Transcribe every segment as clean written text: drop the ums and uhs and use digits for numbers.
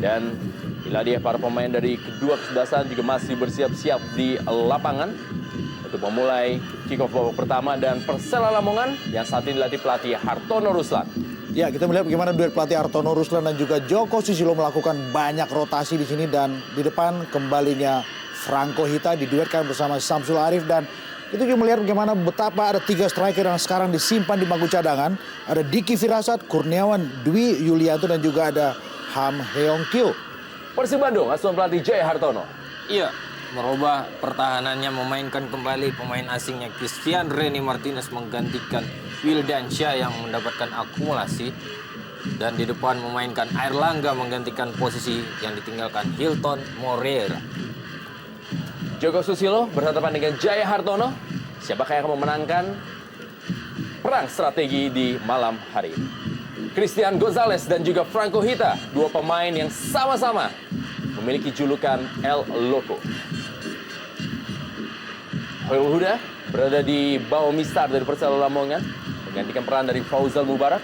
Dan inilah dia para pemain dari kedua kesebelasan juga masih bersiap-siap di lapangan untuk memulai kick-off babak pertama dan Persela Lamongan yang saat ini dilatih pelatih Hartono Ruslan. Ya, kita melihat bagaimana duet pelatih Hartono Ruslan dan juga Joko Susilo melakukan banyak rotasi di sini, dan di depan kembalinya Franco Hita diduetkan bersama Samsul Arif, dan itu juga melihat bagaimana betapa ada 3 striker yang sekarang disimpan di bangku cadangan. Ada Diki Firasat, Kurniawan Dwi Yulianto, dan juga ada Ham Heong Kyo. Persib Bandung asuhan pelatih Jaya Hartono. Iya, merubah pertahanannya, memainkan kembali pemain asingnya. Christian Reni Martinez menggantikan Wildansyah yang mendapatkan akumulasi. Dan di depan memainkan Airlangga menggantikan posisi yang ditinggalkan Hilton Moreira. Joko Susilo berhadapan dengan Jaya Hartono. Siapakah yang akan memenangkan perang strategi di malam hari ini? Christian Gonzalez dan juga Franco Hita, 2 pemain yang sama-sama memiliki julukan El Loco. Khairul Huda berada di bawah Mistar dari Persela Lamongan, menggantikan peran dari Fauzal Mubarak.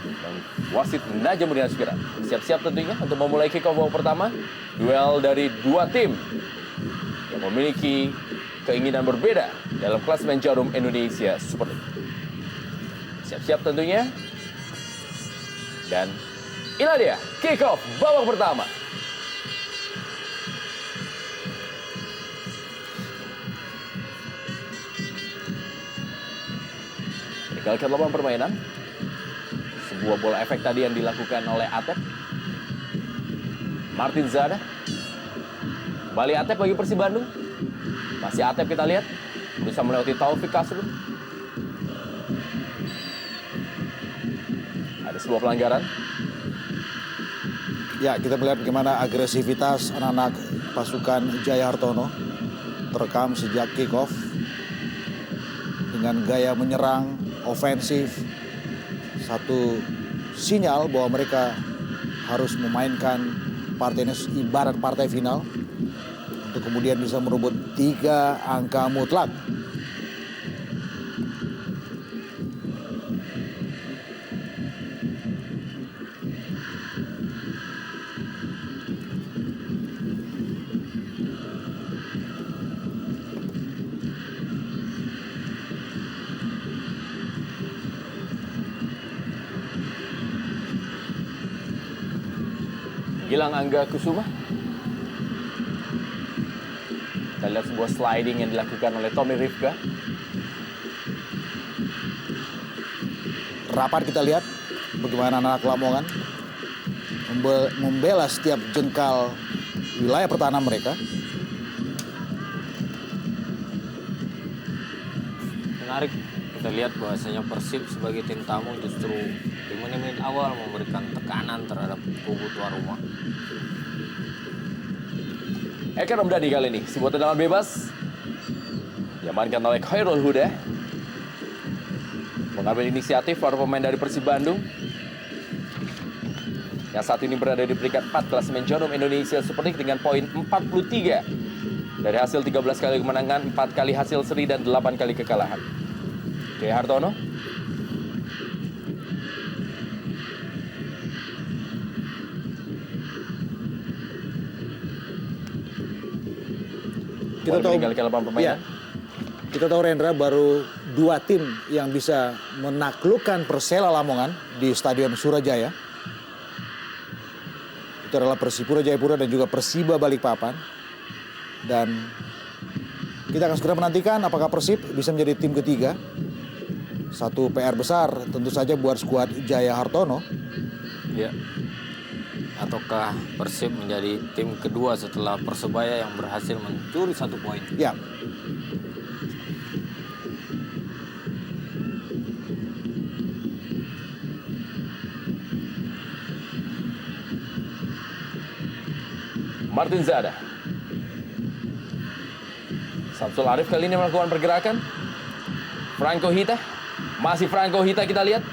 Dan wasit Najamuddin Aspira siap-siap tentunya untuk memulai kick-off babak pertama. Duel dari 2 tim yang memiliki keinginan berbeda dalam klasemen Jarum Indonesia Super League. Siap-siap tentunya. Dan inilah dia kick-off babak pertama. Meninggalkan lapangan permainan. Sebuah bola efek tadi yang dilakukan oleh Atep. Martin Zada. Kembali Atep bagi Persib Bandung. Masih Atep kita lihat. Berusaha melewati Taufik Kasrul. Ada sebuah pelanggaran. Ya, kita melihat bagaimana agresivitas anak-anak pasukan Jaya Hartono terekam sejak kick-off dengan gaya menyerang ofensif. Satu sinyal bahwa mereka harus memainkan partainya ibarat partai final untuk kemudian bisa merebut 3 angka mutlak. Gilang Angga Kusuma. Kita lihat sebuah sliding yang dilakukan oleh Tommy Rifka. Rapat kita lihat bagaimana anak Lamongan membela setiap jengkal wilayah pertahanan mereka. Menarik kita lihat bahwasanya Persib sebagai tim tamu justru di menit-menit awal memberikan tekanan terhadap kubu tuan rumah. Eka Ramdhani kali ini, sebuah tendangan bebas diamankan oleh Khairul Huda. Mengambil inisiatif para pemain dari Persib Bandung yang saat ini berada di peringkat 4 klasemen Jarum Indonesia Super League dengan poin 43 dari hasil 13 kali kemenangan, 4 kali hasil seri dan 8 kali kekalahan. Jaya Hartono. Kita tahu meninggalkan lapangan permainan. Ya, kita tahu Rendra baru 2 tim yang bisa menaklukkan Persela Lamongan di Stadion Surajaya. Itu adalah Persipura Jayapura dan juga Persiba Balikpapan. Dan kita akan segera menantikan apakah Persib bisa menjadi tim ketiga. Satu PR besar tentu saja buat skuad Jaya Hartono. Ya. Ataukah Persib menjadi tim kedua setelah Persebaya yang berhasil mencuri 1 poin? Ya. Martin Zada. Samsul Arif kali ini melakukan pergerakan. Franco Hita. Masih Franco Hita kita lihat.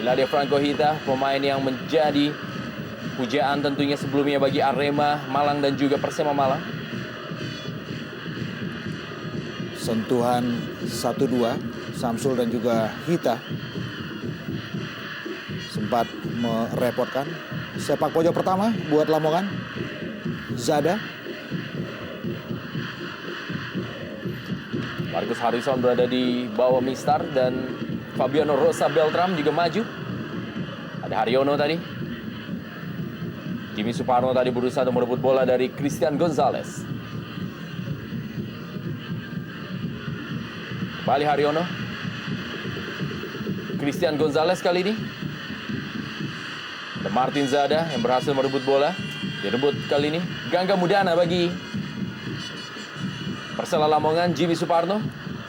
Inilah dia Franco Hita, pemain yang menjadi pujaan tentunya sebelumnya bagi Arema Malang dan juga Persema Malang. Sentuhan 1-2 Samsul dan juga Hita. sempat merepotkan. Sepak pojok pertama buat Lamongan. Zada. Marcus Harrison berada di bawah Mistar dan Fabiano Rosa Beltram juga maju. Ada Haryono tadi. Jimmy Suparno tadi berusaha untuk merebut bola dari Christian Gonzalez. Kembali Haryono. Christian Gonzalez kali ini. Ada Martin Zada yang berhasil merebut bola. Direbut kali ini. Gangga Mudana bagi Persela Lamongan. Jimmy Suparno.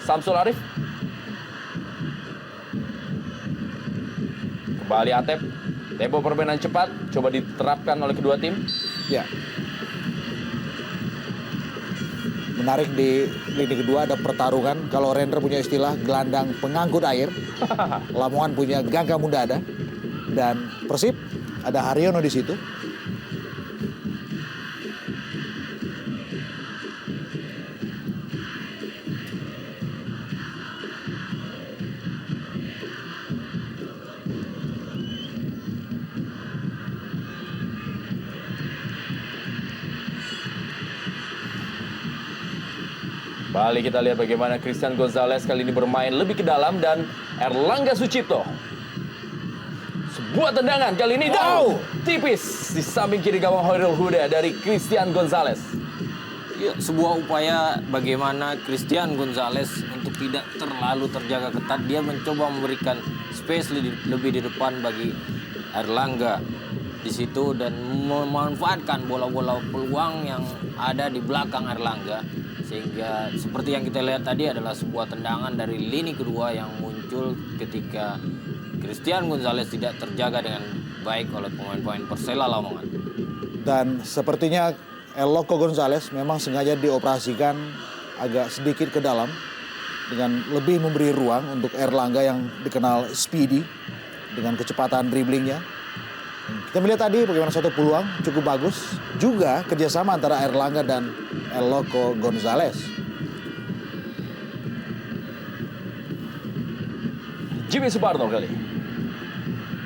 Samsul Arif. Kembali Atep. Tempo permainan cepat. Coba diterapkan oleh kedua tim. Ya. Menarik di lini kedua ada pertarungan. Kalau Render punya istilah gelandang pengangkut air. Lamongan punya Gangga Mudana. Dan Persib ada Haryono di situ. Balik kita lihat bagaimana Christian Gonzalez kali ini bermain lebih ke dalam dan Erlangga Sucipto. Sebuah tendangan kali ini Wow. tipis di samping kiri gawang Hoirul Huda dari Christian Gonzalez. Ya, sebuah upaya bagaimana Christian Gonzalez untuk tidak terlalu terjaga ketat. Dia mencoba memberikan space lebih di depan bagi Erlangga di situ dan memanfaatkan bola-bola peluang yang ada di belakang Erlangga. Sehingga seperti yang kita lihat tadi adalah sebuah tendangan dari lini kedua yang muncul ketika Christian Gonzalez tidak terjaga dengan baik oleh pemain-pemain Persela Lamongan. Dan sepertinya Eloko Gonzalez memang sengaja dioperasikan agak sedikit ke dalam dengan lebih memberi ruang untuk Erlangga yang dikenal speedy dengan kecepatan dribblingnya. Kita melihat tadi bagaimana satu peluang cukup bagus. Juga kerjasama antara Erlangga dan Eloko Gonzalez. Jimmy Suparno kali.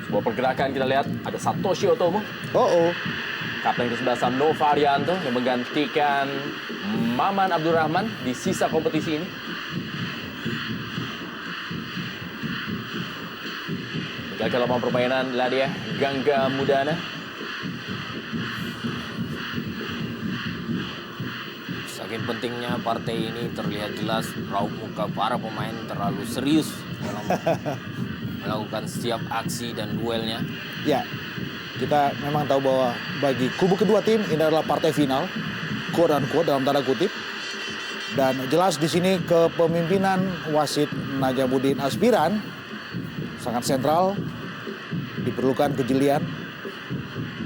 Sebuah pergerakan kita lihat ada Satoshi Otomo. Oh. Kapten ke-11 Nova Arianto yang menggantikan Maman Abdurrahman di sisa kompetisi ini. Gagal lapangan permainan Ladia Gangga Mudana. Saking pentingnya partai ini terlihat jelas raut muka para pemain terlalu serius dalam melakukan setiap aksi dan duelnya. Ya, kita memang tahu bahwa bagi kubu kedua tim ini adalah partai final, quote unquote dalam tanda kutip. Dan jelas di sini kepemimpinan wasit Najamuddin Aspiran sangat sentral, diperlukan kejelian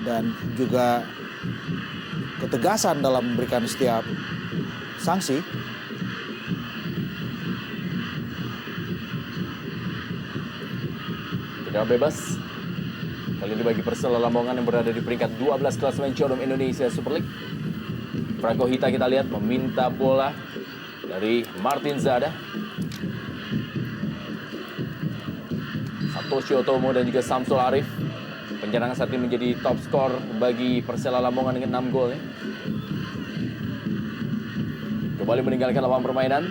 dan juga ketegasan dalam memberikan setiap sanksi. Tendangan bebas. Kali ini bagi Persela Lamongan yang berada di peringkat 12 klasemen Showdown Indonesia Super League. Franco Hita kita lihat meminta bola dari Martin Zada. Satoshi Otomo dan juga Samsul Arif. Penyerangan saat ini menjadi top skor bagi Persela Lamongan dengan 6 gol. Kembali meninggalkan lapangan permainan.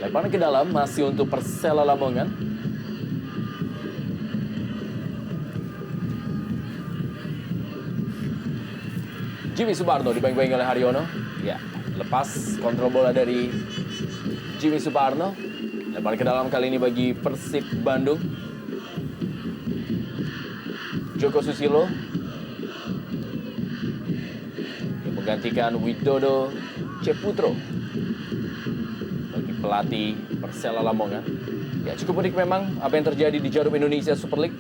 Lemparan ke dalam masih untuk Persela Lamongan. Jimmy Suparno dibeng-beng oleh Haryono. Ya, lepas kontrol bola dari Jimmy Suparno. Lemparan ke dalam kali ini bagi Persib Bandung. Joko Susilo yang menggantikan Widodo Ceputro bagi pelatih Persela Lamongan. Ya, cukup unik memang apa yang terjadi di Jarum Indonesia Super League.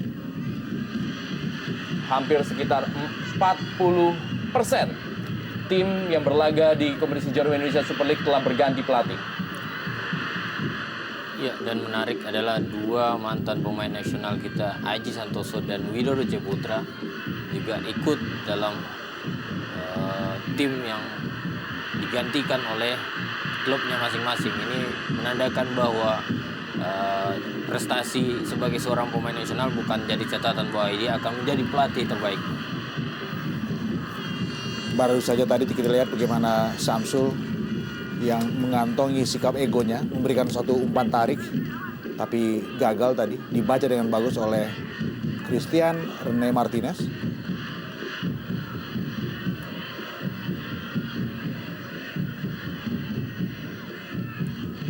Hampir sekitar 40% tim yang berlaga di kompetisi Jarum Indonesia Super League telah berganti pelatih. Ya, dan menarik adalah dua mantan pemain nasional kita, Aji Santoso dan Widodo Ceputra, juga ikut dalam tim yang digantikan oleh klubnya masing-masing. Ini menandakan bahwa prestasi sebagai seorang pemain nasional bukan jadi catatan bahwa dia akan menjadi pelatih terbaik. Baru saja tadi kita lihat bagaimana Samsul yang mengantongi sikap egonya, memberikan satu umpan tarik, tapi gagal tadi, dibaca dengan bagus oleh Christian Rene Martinez.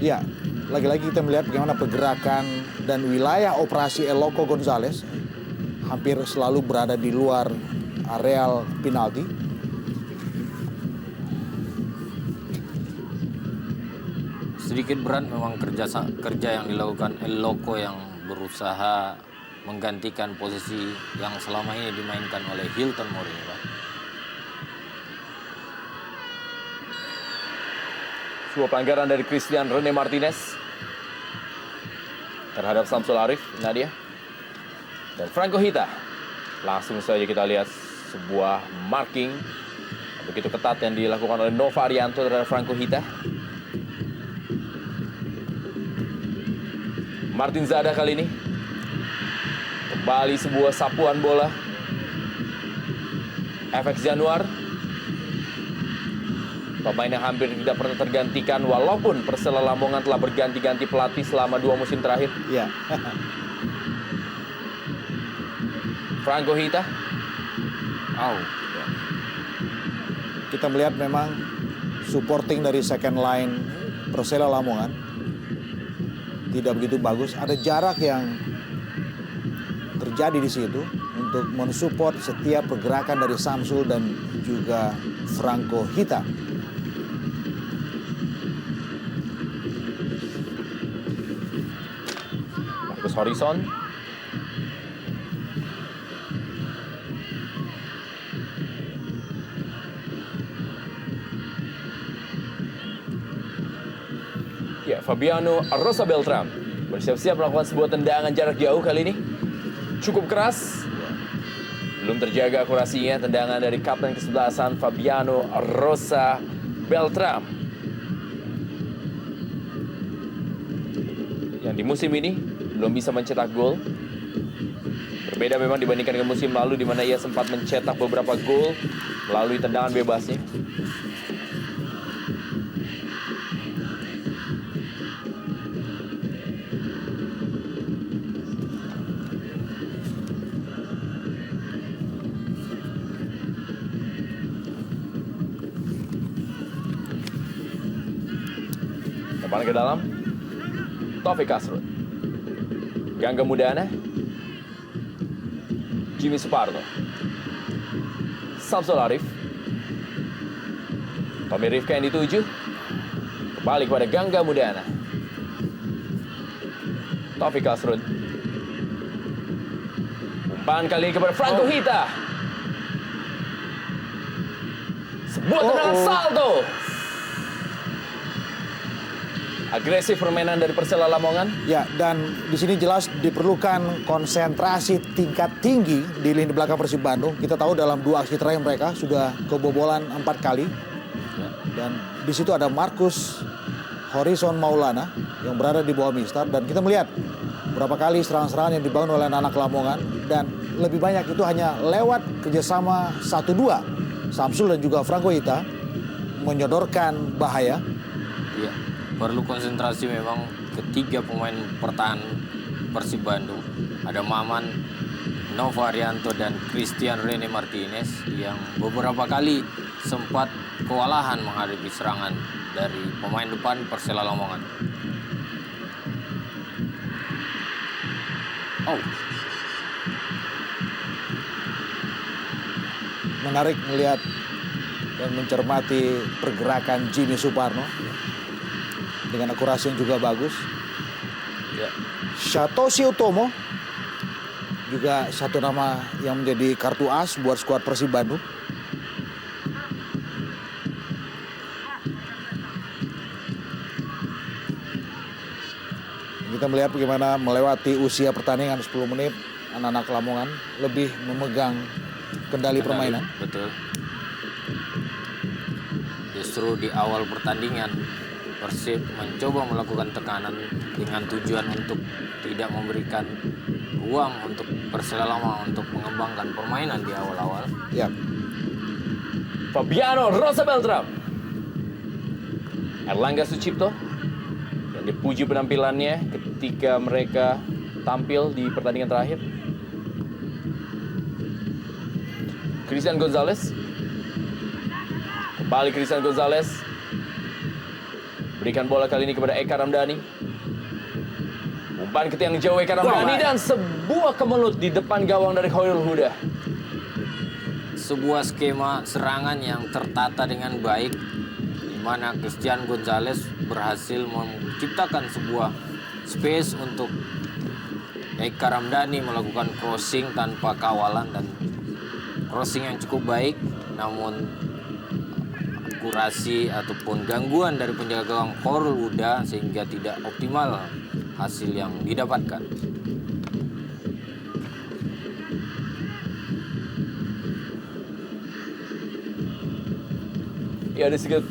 Ya, lagi-lagi kita melihat bagaimana pergerakan dan wilayah operasi Eloko Gonzalez hampir selalu berada di luar areal penalti. Sedikit berat memang kerja yang dilakukan El Loco yang berusaha menggantikan posisi yang selama ini dimainkan oleh Hilton Mourinho, Pak. Sebuah pelanggaran dari Christian Rene Martinez terhadap Samsul Arif, Nadia. Dan Franco Hita. Langsung saja kita lihat sebuah marking begitu ketat yang dilakukan oleh Nova Arianto terhadap Franco Hita. Martin Zada kali ini. Kembali sebuah sapuan bola. FX Januar. Pemain yang hampir tidak pernah tergantikan walaupun Persela Lamongan telah berganti-ganti pelatih selama 2 musim terakhir. Ya. Franco Hita. Kita melihat memang supporting dari second line Persela Lamongan tidak begitu bagus. Ada jarak yang terjadi di situ untuk mensupport setiap pergerakan dari Samsul dan juga Franco Hita. Marcus Horizon. Ya, Fabiano Rosa Beltram bersiap-siap melakukan sebuah tendangan jarak jauh kali ini. Cukup keras. Belum terjaga akurasinya tendangan dari kapten kesebelasan Fabiano Rosa Beltram. Yang di musim ini belum bisa mencetak gol. Berbeda memang dibandingkan dengan musim lalu di mana ia sempat mencetak beberapa gol melalui tendangan bebasnya. Depan ke dalam. Taufik Kasrut. Gangga Mudana. Jimmy Suparno. Samsul Arif. Tommy Rifka yang dituju. Kembali kepada Gangga Mudana. Taufik Kasrut. Umpan kali ini kepada Franco Hita. Sebuah tendangan salto. Agresif permainan dari Persela Lamongan. Ya, dan di sini jelas diperlukan konsentrasi tingkat tinggi di lini belakang Persib Bandung. Kita tahu dalam 2 aksi terakhir mereka sudah kebobolan 4 kali. Dan di situ ada Marcus Horizon Maulana yang berada di bawah Mistar. Dan kita melihat berapa kali serangan-serangan yang dibangun oleh anak Lamongan. Dan lebih banyak itu hanya lewat kerjasama 1-2. Samsul dan juga Franco Hita menyodorkan bahaya. Iya, perlu konsentrasi memang ketiga pemain pertahanan Persib Bandung. Ada Maman, Nova Arianto, dan Christian Rene Martinez yang beberapa kali sempat kewalahan menghadapi serangan dari pemain depan Persela Lamongan. Menarik melihat dan mencermati pergerakan Jimmy Suparno dengan akurasi yang juga bagus. Ya. Satoshi Utomo juga satu nama yang menjadi kartu as buat skuad Persib Bandung. Kita melihat bagaimana melewati usia pertandingan 10 menit, anak-anak Lamongan lebih memegang kendali permainan. Betul. Justru di awal pertandingan Persib mencoba melakukan tekanan dengan tujuan untuk tidak memberikan ruang untuk Persela Lama untuk mengembangkan permainan di awal-awal. Ya, Fabiano Rosa Beltram. Erlangga Sucipto yang dipuji penampilannya ketika mereka tampil di pertandingan terakhir. Christian Gonzalez. Kembali Christian Gonzalez. Berikan bola kali ini kepada Eka Ramdhani. Umpan ke tiang jauh Eka Ramdhani dan sebuah kemelut di depan gawang dari Khairul Huda. Sebuah skema serangan yang tertata dengan baik, di mana Christian Gonzalez berhasil menciptakan sebuah space untuk Eka Ramdhani melakukan crossing tanpa kawalan dan crossing yang cukup baik, namun akurasi ataupun gangguan dari penjaga gawang Khairul Huda sehingga tidak optimal hasil yang didapatkan. Ya, ada sedikit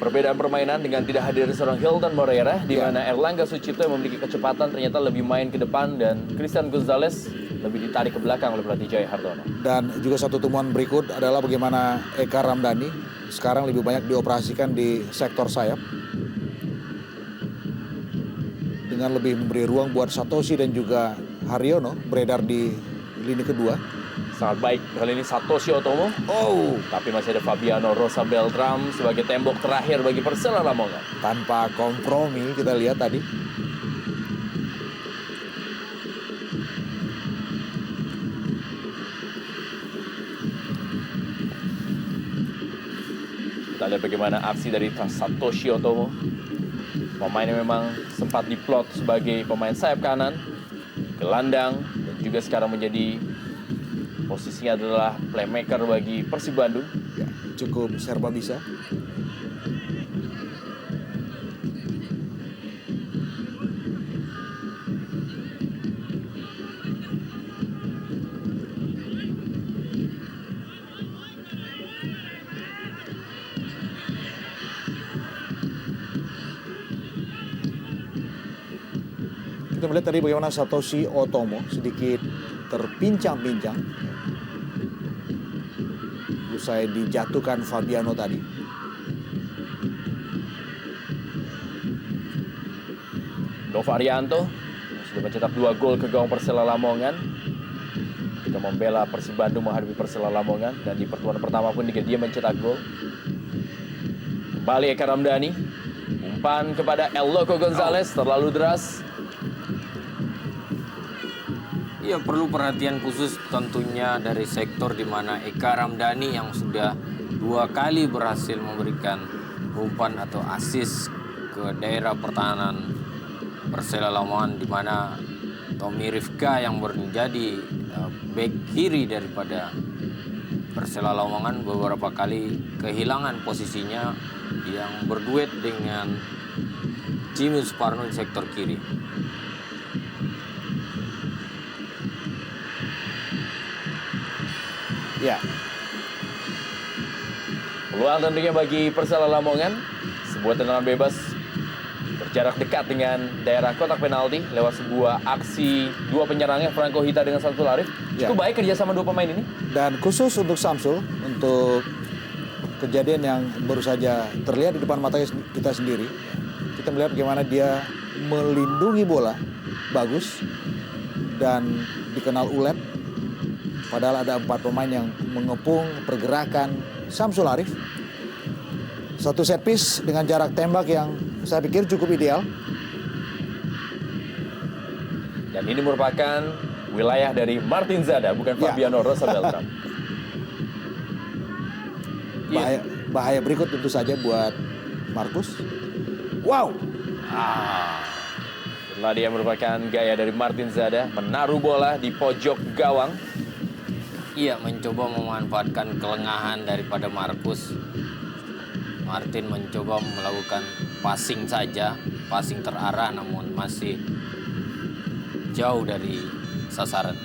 perbedaan permainan dengan tidak hadir seorang Hilton Moreira, di mana Erlangga Sucipto yang memiliki kecepatan ternyata lebih main ke depan dan Christian Gonzalez lebih ditarik ke belakang oleh pelatih Jaya Hartono. dan juga satu temuan berikut adalah bagaimana Eka Ramdhani sekarang lebih banyak dioperasikan di sektor sayap dengan lebih memberi ruang buat Satoshi dan juga Haryono beredar di lini kedua. Sangat baik kali ini Satoshi Otomo. Tapi masih ada Fabiano Rosa Beltram sebagai tembok terakhir bagi Persela Lamongan. Tanpa kompromi kita lihat tadi. Kita lihat bagaimana aksi dari Satoshi Otomo. Pemain yang memang sempat diplot sebagai pemain sayap kanan, gelandang, dan juga sekarang menjadi posisinya adalah playmaker bagi Persib Bandung. Ya, cukup serba bisa. Kita melihat tadi bagaimana Satoshi Otomo sedikit terpincang-pincang usai dijatuhkan Fabiano tadi. Nova Arianto sudah mencetak 2 gol ke gawang Persela Lamongan ketika membela Persib Bandung menghadapi Persela Lamongan, dan di pertemuan pertama pun dia mencetak gol. Kembali Eka Ramdhani, umpan kepada El Loco Gonzalez terlalu deras. Ya, perlu perhatian khusus tentunya dari sektor di mana Eka Ramdhani yang sudah 2 kali berhasil memberikan umpan atau assist ke daerah pertahanan Persela Lamongan, di mana Tommy Rifka yang menjadi back kiri daripada Persela Lamongan beberapa kali kehilangan posisinya yang berduet dengan Jimmy Suparno di sektor kiri. Ya, Peluang tentunya bagi Persela Lamongan, sebuah tendangan bebas berjarak dekat dengan daerah kotak penalti lewat sebuah aksi 2 penyerangnya Franco Hita dengan Samsul Arif. Cukup baik kerjasama 2 pemain ini. dan khusus untuk Samsul, untuk kejadian yang baru saja terlihat di depan mata kita sendiri, kita melihat bagaimana dia melindungi bola bagus dan dikenal ulet. Padahal ada 4 pemain yang mengepung pergerakan Samsul Arif. Satu set piece dengan jarak tembak yang saya pikir cukup ideal. Dan ini merupakan wilayah dari Martin Zada, bukan Fabiano Rosa Beltram. Bahaya berikut tentu saja buat Markus. Wow. Setelah dia merupakan gaya dari Martin Zada, menaruh bola di pojok gawang. Iya, mencoba memanfaatkan kelengahan daripada Markus. Martin mencoba melakukan passing saja, passing terarah namun masih jauh dari sasaran.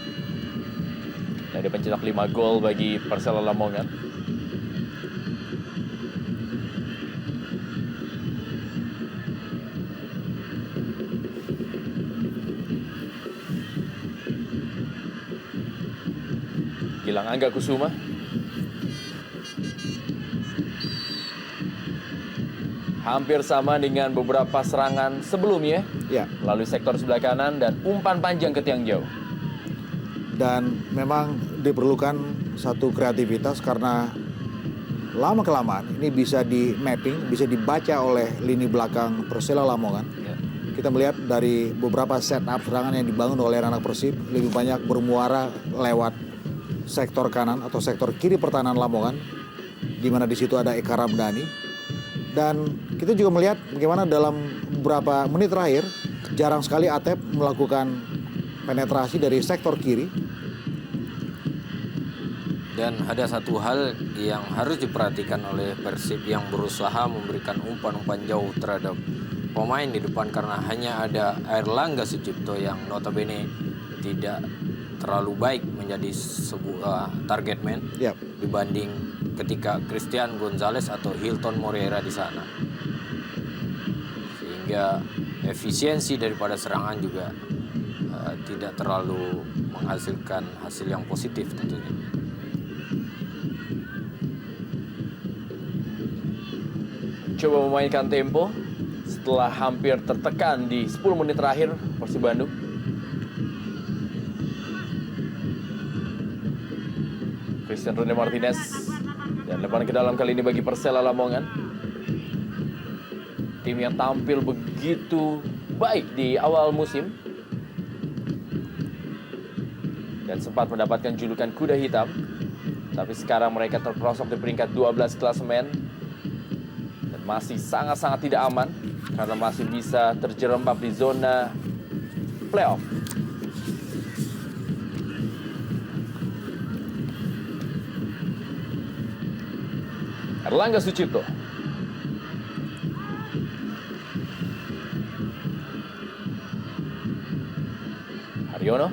Nah, dia mencetak 5 gol bagi Persela Lamongan. Gilang Angga Kusuma. Hampir sama dengan beberapa serangan sebelumnya. Ya, Melalui sektor sebelah kanan dan umpan panjang ke tiang jauh. dan memang diperlukan satu kreativitas karena lama-kelamaan ini bisa di mapping, bisa dibaca oleh lini belakang Persela Lamongan. Ya. Kita melihat dari beberapa setup serangan yang dibangun oleh anak Persib lebih banyak bermuara lewat sektor kanan atau sektor kiri pertahanan Lamongan, di mana di situ ada Eka Ramdhani. Dan kita juga melihat bagaimana dalam beberapa menit terakhir jarang sekali Atep melakukan penetrasi dari sektor kiri. Dan ada satu hal yang harus diperhatikan oleh Persib yang berusaha memberikan umpan-umpan jauh terhadap pemain di depan karena hanya ada Airlangga Sucipto yang notabene tidak terlalu baik menjadi sebuah target man Yap. dibanding ketika Christian Gonzalez atau Hilton Moreira di sana. Sehingga efisiensi daripada serangan juga tidak terlalu menghasilkan hasil yang positif tentunya. Coba memainkan tempo setelah hampir tertekan di 10 menit terakhir Persib Bandung. Christian Rene Martinez dan lemparan ke dalam kali ini bagi Persela Lamongan. Tim yang tampil begitu baik di awal musim dan sempat mendapatkan julukan kuda hitam, tapi sekarang mereka terperosok di peringkat 12 klasemen dan masih sangat-sangat tidak aman karena masih bisa terjerembab di zona playoff. Airlangga Sucipto. Haryono.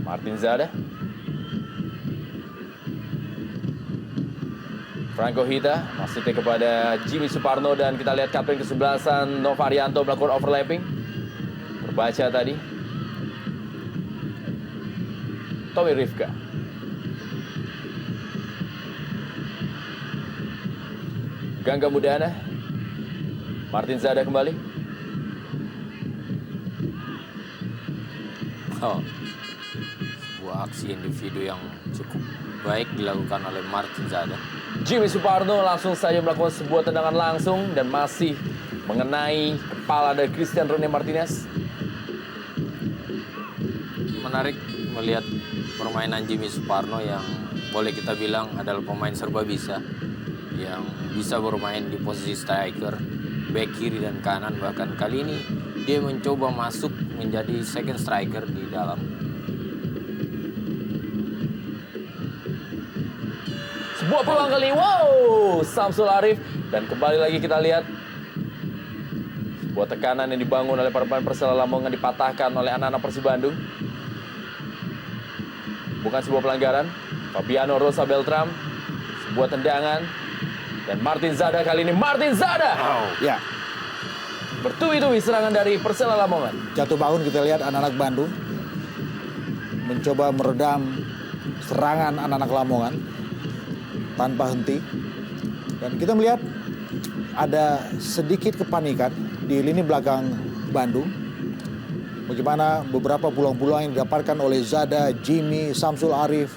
Martin Zada. Franco Hita masih kepada Jimmy Suparno dan kita lihat kapten kesebelasan Nova Arianto melakukan overlapping. Terbaca tadi. Tommy Rifka. Gangga Mudana. Martin Zada kembali. Sebuah aksi individu yang cukup baik dilakukan oleh Martin Zada. Jimmy Suparno langsung saja melakukan sebuah tendangan langsung dan masih mengenai kepala dari Christian Rene Martinez. Menarik melihat permainan Jimmy Suparno yang boleh kita bilang adalah pemain serba bisa, yang bisa bermain di posisi striker, back kiri dan kanan. Bahkan kali ini dia mencoba masuk menjadi second striker di dalam. Sebuah peluang kali ini, wow, Samsul Arif. Dan kembali lagi kita lihat sebuah tekanan yang dibangun oleh para pemain Persela Lamongan dipatahkan oleh anak-anak Persib Bandung. Bukan sebuah pelanggaran. Fabiano Rosa Beltram, sebuah tendangan. Dan Martin Zada kali ini, Martin Zada! Ya, Bertubi-tubi serangan dari Persela Lamongan. jatuh bangun kita lihat anak-anak Bandung mencoba meredam serangan anak-anak Lamongan tanpa henti. Dan kita melihat ada sedikit kepanikan di lini belakang Bandung. Bagaimana beberapa peluang-peluang yang didapatkan oleh Zada, Jimmy, Samsul Arif.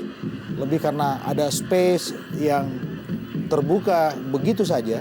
Lebih karena ada space yang terbuka begitu saja.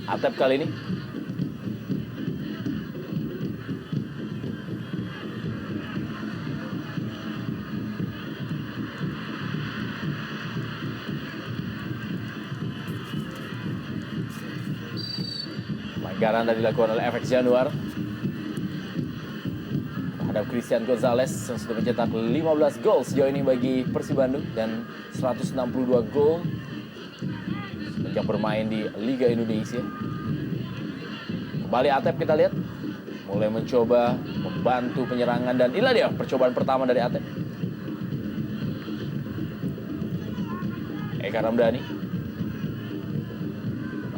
Atep kali ini. Pelanggaran tadi dilakukan oleh FX Januar Ada Christian Gonzalez yang sudah mencetak 15 gol sejauh ini bagi Persib Bandung dan 162 gol sejak bermain di Liga Indonesia. Kembali Atep kita lihat mulai mencoba membantu penyerangan dan inilah dia percobaan pertama dari Atep. Eka Ramdhani.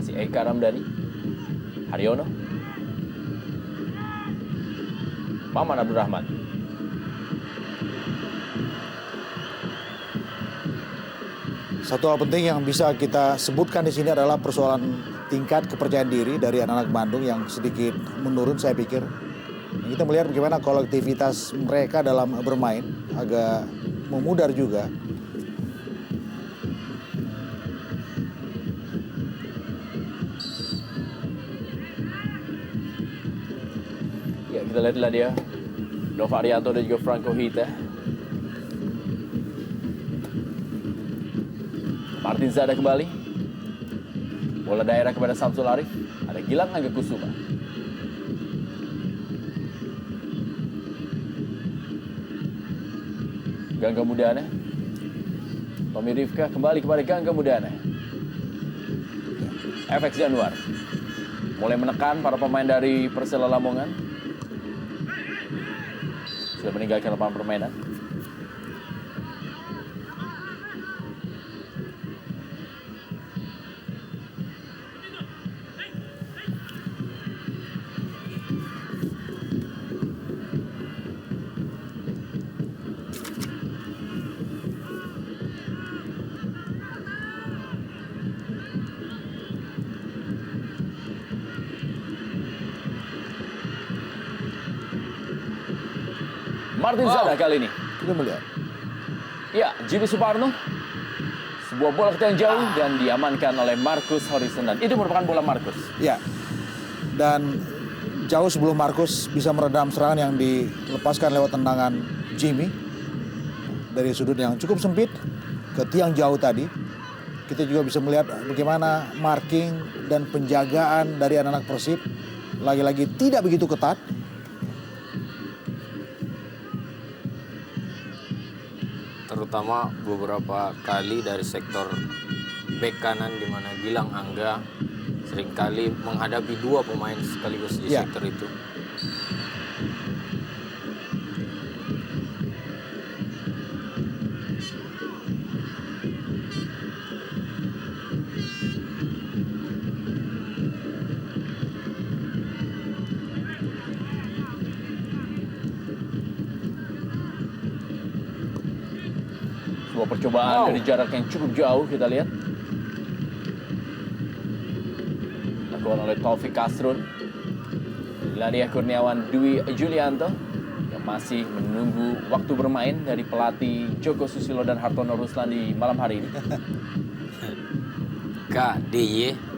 Masih Eka Ramdhani. Haryono. Maman Abdurrahman. Satu hal penting yang bisa kita sebutkan di sini adalah persoalan tingkat kepercayaan diri dari anak-anak Bandung yang sedikit menurun saya pikir. Kita melihat bagaimana kolektivitas mereka dalam bermain agak memudar juga. Ya, kita lihatlah dia. Nova Arianto dan juga Franco Hita. Martin Zada kembali. Bola daerah kepada Samsul Arif. Ada Gilang Angga Kusuma. Gangga Mudana. Tommy Rifka kembali kepada Gangga Mudana. FX Januar. Mulai menekan para pemain dari Persela Lamongan. Sudah meninggalkan lapangan permainan. Martin Zada kali ini. Kita melihat. Ya, Jimmy Suparno. Sebuah bola ke tiang jauh dan diamankan oleh Marcus Horizon. Dan itu merupakan bola Marcus. Ya. Dan jauh sebelum Marcus bisa meredam serangan yang dilepaskan lewat tendangan Jimmy dari sudut yang cukup sempit ke tiang jauh tadi. Kita juga bisa melihat bagaimana marking dan penjagaan dari anak-anak Persib lagi-lagi tidak begitu ketat. Terutama beberapa kali dari sektor bek kanan di mana Gilang Angga seringkali menghadapi dua pemain sekaligus di sektor itu. Sebuah percobaan dari jarak yang cukup jauh kita lihat. Dilakukan oleh Taufik Kasrun. Ladia Kurniawan Dwi Julianto yang masih menunggu waktu bermain dari pelatih Joko Susilo dan Hartono Ruslan di malam hari ini. KDY.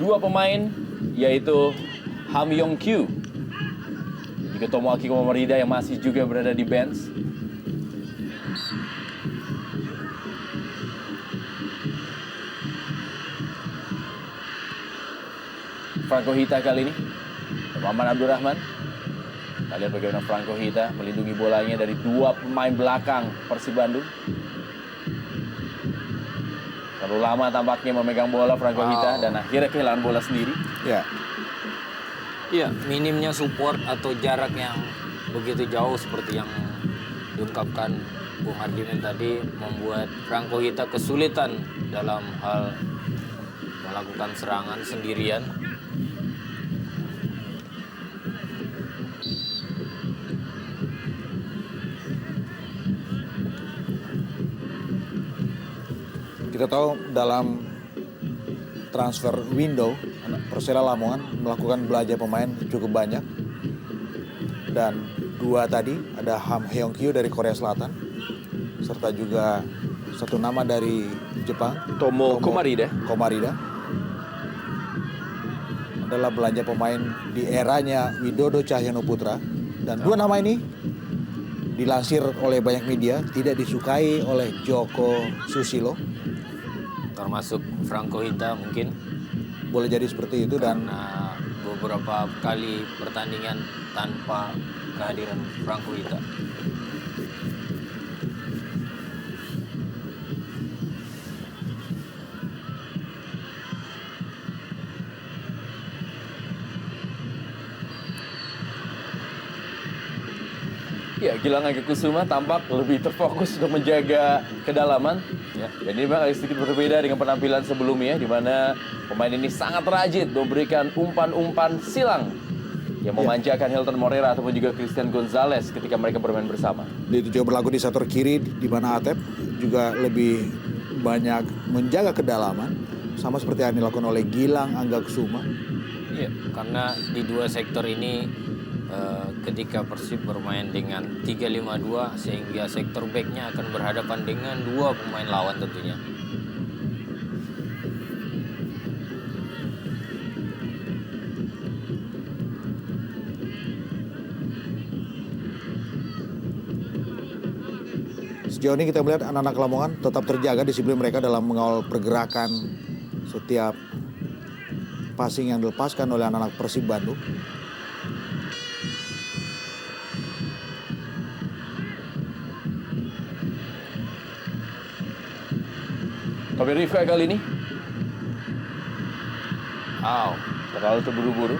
Dua pemain yaitu Ham Yong Kyu juga Tomoaki Komamorida yang masih juga berada di bench. Franco Hita kali ini Maman Abdurrahman. Kita lihat bagaimana Franco Hita melindungi bolanya dari dua pemain belakang Persib Bandung. Terlalu lama tampaknya memegang bola Franco Hita dan akhirnya kehilangan bola sendiri. Ya. Iya, minimnya support atau jarak yang begitu jauh seperti yang diungkapkan Bung Hardimin tadi membuat Franco Hita kesulitan dalam hal melakukan serangan sendirian. Kita tahu dalam transfer window Persela Lamongan melakukan belanja pemain cukup banyak dan dua tadi, ada Ham Heong Kyu dari Korea Selatan, serta juga satu nama dari Jepang, Tomo Komarida. Komarida. Adalah belanja pemain di eranya Widodo Cahyono Putra. Dan dua nama ini dilansir oleh banyak media tidak disukai oleh Joko Susilo. Termasuk Franco Hita mungkin. Boleh jadi seperti itu dan Karena beberapa kali pertandingan tanpa kehadiran Franco Hita. Ya, Gilang Angga Kusuma tampak lebih terfokus untuk menjaga kedalaman. Ya. Dan ini memang agak sedikit berbeda dengan penampilan sebelumnya, di mana pemain ini sangat rajin memberikan umpan-umpan silang yang memanjakan Hilton Moreira ataupun juga Christian Gonzalez ketika mereka bermain bersama. itu juga berlaku di sektor kiri di mana Atep juga lebih banyak menjaga kedalaman sama seperti yang dilakukan oleh Gilang Angga Kusuma. Iya, karena di dua sektor ini ketika Persib bermain dengan 3-5-2 sehingga sektor backnya akan berhadapan dengan dua pemain lawan tentunya. Sejauh ini kita melihat anak-anak Lamongan tetap terjaga disiplin mereka dalam mengawal pergerakan setiap passing yang dilepaskan oleh anak-anak Persib Bandung. Tapi Rifka kali ini Wow, terlalu terburu-buru.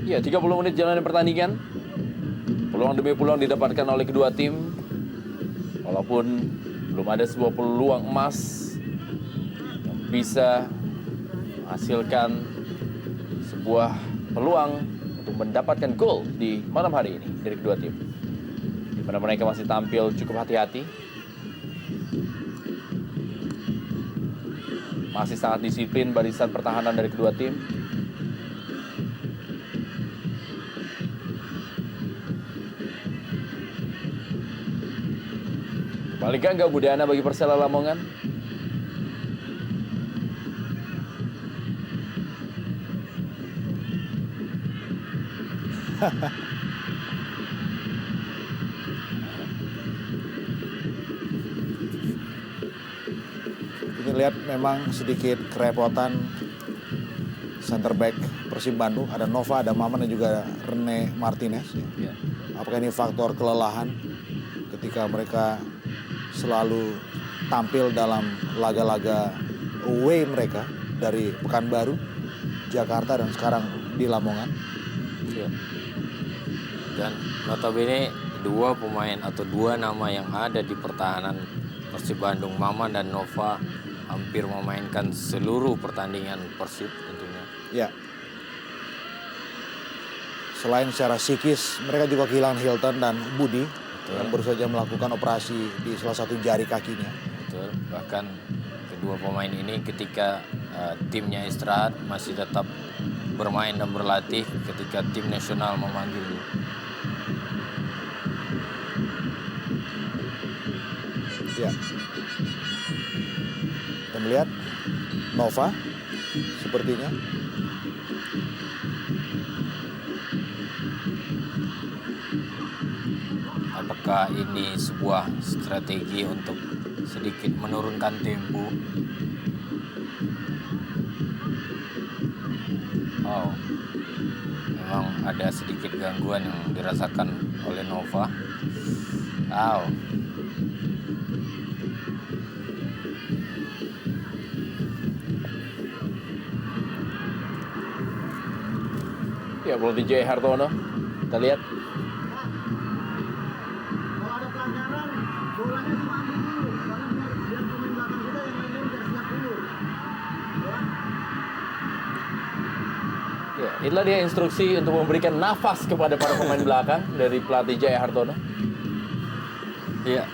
Ya, 30 menit jalanan pertandingan. Peluang demi peluang didapatkan oleh kedua tim. Walaupun belum ada sebuah peluang emas yang bisa menghasilkan sebuah peluang untuk mendapatkan gol di malam hari ini dari kedua tim. Di mana mereka masih tampil cukup hati-hati. Masih sangat disiplin barisan pertahanan dari kedua tim. Kembali gangga Budana bagi Persela Lamongan. Kita lihat memang sedikit kerepotan center back Persib Bandung. Ada Nova, ada Maman dan juga Rene Martinez. ya. Apakah ini faktor kelelahan ketika mereka selalu tampil dalam laga-laga away mereka dari Pekanbaru, Jakarta dan sekarang di Lamongan. Ya. Dan notabene dua pemain atau dua nama yang ada di pertahanan Persib Bandung, Maman dan Nova, hampir memainkan seluruh pertandingan Persib tentunya. Ya. Selain secara psikis, mereka juga kehilangan Hilton dan Budi yang baru saja melakukan operasi di salah satu jari kakinya. Betul. Bahkan kedua pemain ini ketika timnya istirahat masih tetap bermain dan berlatih ketika tim nasional memanggil. Ya. Kita melihat Nova sepertinya. Apakah ini sebuah strategi untuk sedikit menurunkan tempo? Oh, memang ada sedikit gangguan yang dirasakan oleh Nova. Oh. Ya, pelatih Jaya Hartono. Kita lihat. Ya, itulah dia instruksi untuk memberikan nafas kepada para pemain belakang dari pelatih Jaya Hartono. Iya.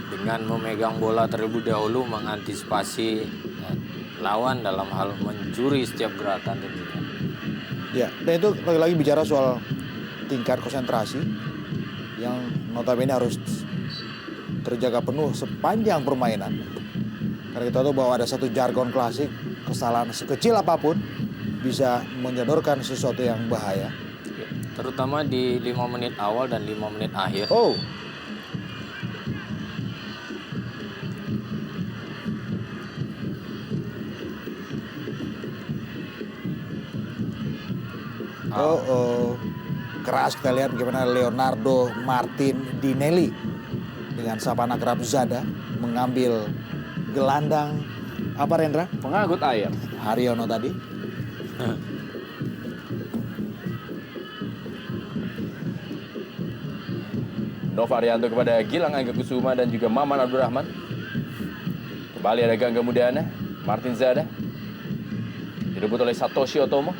Dengan memegang bola terlebih dahulu mengantisipasi lawan dalam hal mencuri setiap gerakan tentunya. Ya, dan itu lagi-lagi bicara soal tingkat konsentrasi yang notabene harus terjaga penuh sepanjang permainan. Karena kita tahu bahwa ada satu jargon klasik, kesalahan sekecil apapun bisa menyodorkan sesuatu yang bahaya. Ya, terutama di 5 menit awal dan 5 menit akhir. Oh, keras kita lihat bagaimana Leonardo Martinelli dengan Sapana Krabzada mengambil gelandang apa Rendra? Pengangkut air. Haryono tadi. Nova Arianto kepada Gilang Angga Kusuma dan juga Maman Abdurrahman. Kembali ada Gangga Mudana, Martin Zada. Direbut oleh Satoshi Otomo.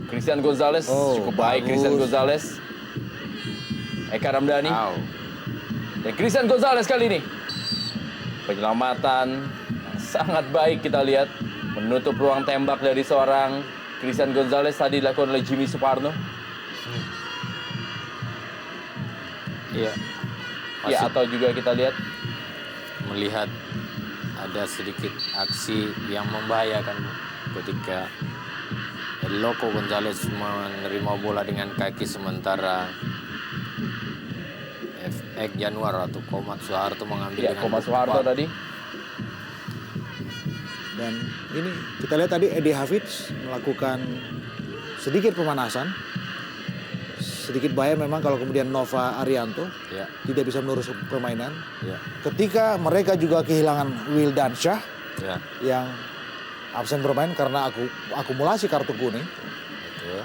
Christian Gonzalez, Oh, cukup baik bagus. Christian Gonzalez. Eka Ramdhani. Au. Dan Christian Gonzalez kali ini. Penyelamatan yang sangat baik kita lihat. Menutup ruang tembak dari seorang Christian Gonzalez tadi dilakukan oleh Jimmy Suparno. Iya. Ya, Masih atau juga kita lihat melihat ada sedikit aksi yang membahayakan ketika Loco Gonzalez menerima bola dengan kaki sementara FX Januar atau Komat Soeharto mengambil ya dengan Koma buku Soeharto kepala. tadi. Dan ini kita lihat tadi Edi Hafiz melakukan sedikit pemanasan. Sedikit bahaya memang kalau kemudian Nova Arianto Ya, tidak bisa menerus permainan. ya, Ketika mereka juga kehilangan Wildan Syah ya, yang absen bermain karena akumulasi kartu kuning. betul.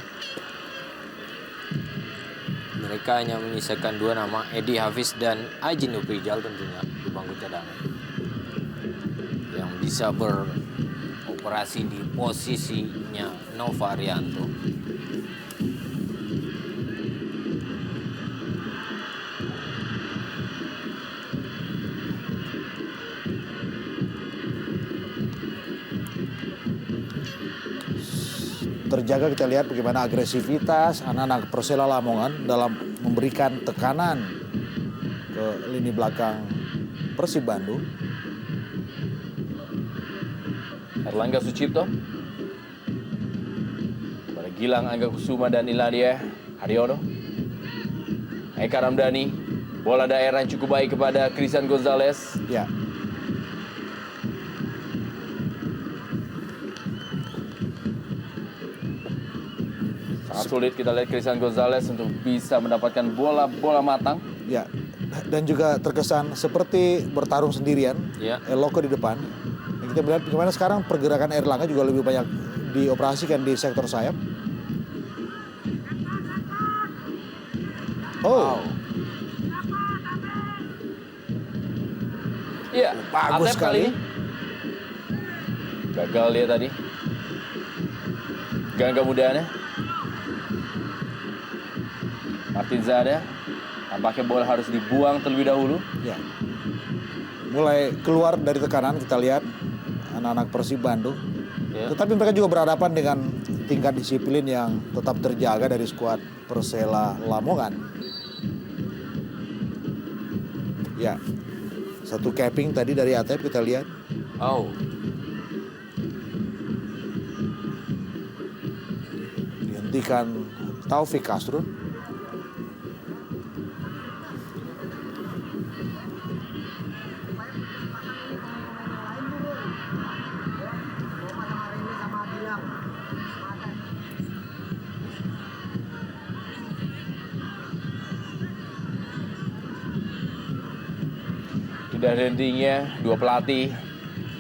Mereka hanya menyisakan 2 nama, Edi Hafiz dan Aji Nuprijal tentunya di bangku cadangan yang bisa beroperasi di posisinya Nova Arianto. Terjaga kita lihat bagaimana agresivitas anak-anak Persela Lamongan dalam memberikan tekanan ke lini belakang Persib Bandung. Erlangga Sucipto. Kepada Gilang Angga Kusuma dan Iladia Haryono. Eka Ramdhani. Bola daerah yang cukup baik kepada Christian Gonzalez. Ya, Sangat sulit kita lihat Christian Gonzalez untuk bisa mendapatkan bola-bola matang. ya. Dan juga terkesan seperti bertarung sendirian. Ya. Loco di depan. Dan kita melihat bagaimana sekarang pergerakan Erlangga juga lebih banyak dioperasikan di sektor sayap. Oh, Iya, bagus Atep kali ini. Gagal dia tadi. Gangga Mudana. Martin Zada. Tampaknya bola harus dibuang terlebih dahulu. ya. Mulai keluar dari tekanan kita lihat anak-anak Persib Bandung. Ya. Tetapi mereka juga berhadapan dengan tingkat disiplin yang tetap terjaga dari skuad Persela Lamongan. Ya, satu capping tadi dari Atep kita lihat. Oh, Dihentikan Taufik Castro. Sudah hentinya dua pelatih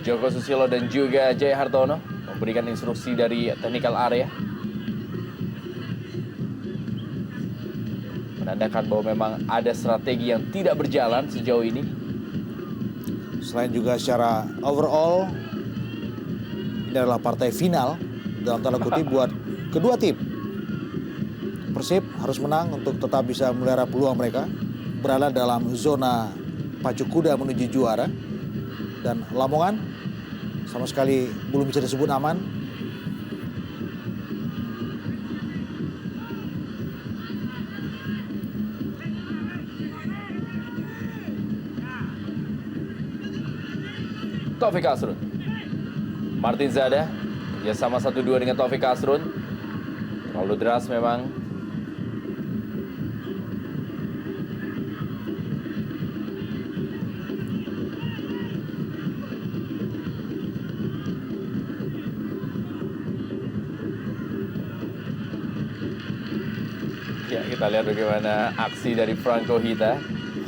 Joko Susilo dan juga Jaya Hartono memberikan instruksi dari technical area. Menandakan bahwa memang ada strategi yang tidak berjalan sejauh ini. Selain juga secara overall ini adalah partai final dalam tanda kutip buat kedua tim. Persib harus menang untuk tetap bisa melihara peluang mereka berada dalam zona pacu kuda menuju juara. Dan Lamongan sama sekali belum bisa disebut aman. Taufik Asrun. Martin Zada, ya sama 1-2 dengan Taufik Asrun. Terlalu deras memang. Ya, kita lihat bagaimana aksi dari Franco Hita.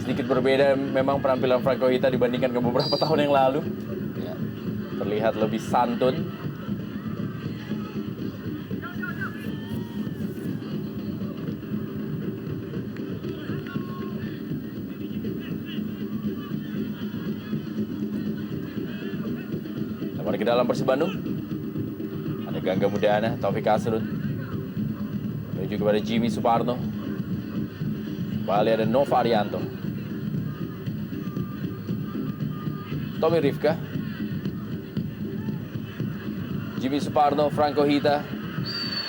Sedikit berbeda memang penampilan Franco Hita dibandingkan ke beberapa tahun yang lalu. Ya, terlihat lebih santun. Kembali ke dalam Persib Bandung. Ada Gangga Mudana, Taufik Asrun. Menuju kepada Jimmy Suparno. Kembali ada Nova Arianto. Tommy Rifka. Jimmy Suparno, Franco Hita.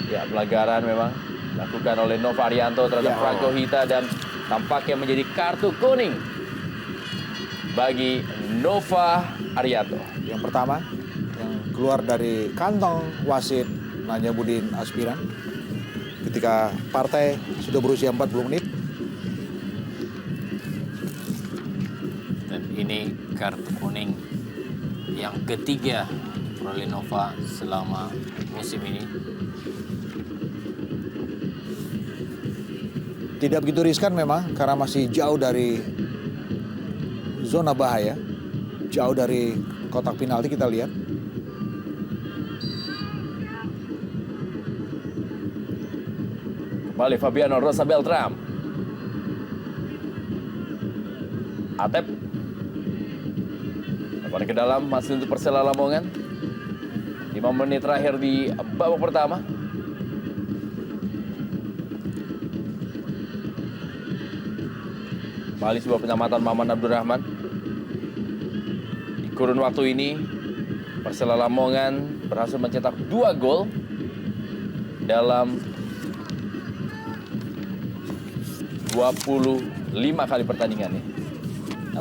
Ya, pelanggaran memang dilakukan oleh Nova Arianto terhadap Franco Hita dan tampaknya menjadi kartu kuning bagi Nova Arianto. Yang pertama yang keluar dari kantong wasit Najamudin Aspiran ketika partai sudah berusia 40 menit. Dan ini kartu kuning yang ketiga oleh Nova selama musim ini. Tidak begitu riskan memang karena masih jauh dari zona bahaya. Jauh dari kotak penalti kita lihat. Kembali Fabiano Rosa Beltram. Atep. Kembali ke dalam, masih untuk Persela Lamongan. 5 menit terakhir di babak pertama. Kembali sebuah penyelamatan Maman Abdurrahman. Di kurun waktu ini, Persela Lamongan berhasil mencetak 2 gol dalam 25 kali pertandingan ya.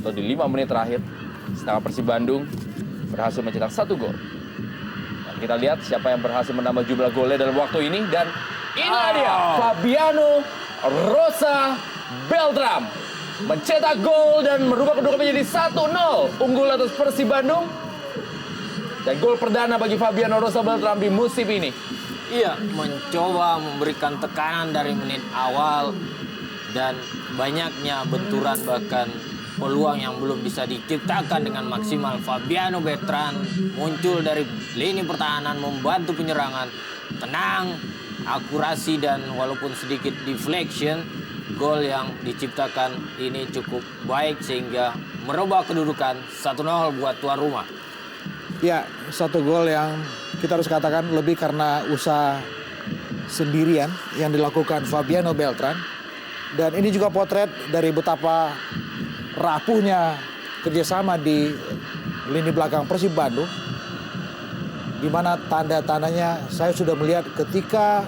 Atau di 5 menit terakhir, sedangkan Persib Bandung berhasil mencetak 1 gol. Dan kita lihat siapa yang berhasil menambah jumlah golnya dalam waktu ini. Dan inilah dia, Fabiano Rosa Beltram mencetak gol dan merubah kedudukan menjadi 1-0 unggul atas Persib Bandung. Dan gol perdana bagi Fabiano Rosa Beltram di musim ini. Iya, mencoba memberikan tekanan dari menit awal dan banyaknya benturan bahkan peluang yang belum bisa diciptakan dengan maksimal. Fabiano Beltram muncul dari lini pertahanan membantu penyerangan. Tenang, akurasi dan walaupun sedikit deflection, gol yang diciptakan ini cukup baik sehingga merubah kedudukan 1-0 buat tuan rumah. Ya, 1 gol yang kita harus katakan lebih karena usaha sendirian yang dilakukan Fabiano Beltram. Dan ini juga potret dari betapa rapuhnya kerjasama di lini belakang Persib Bandung. Di mana tanda-tandanya saya sudah melihat ketika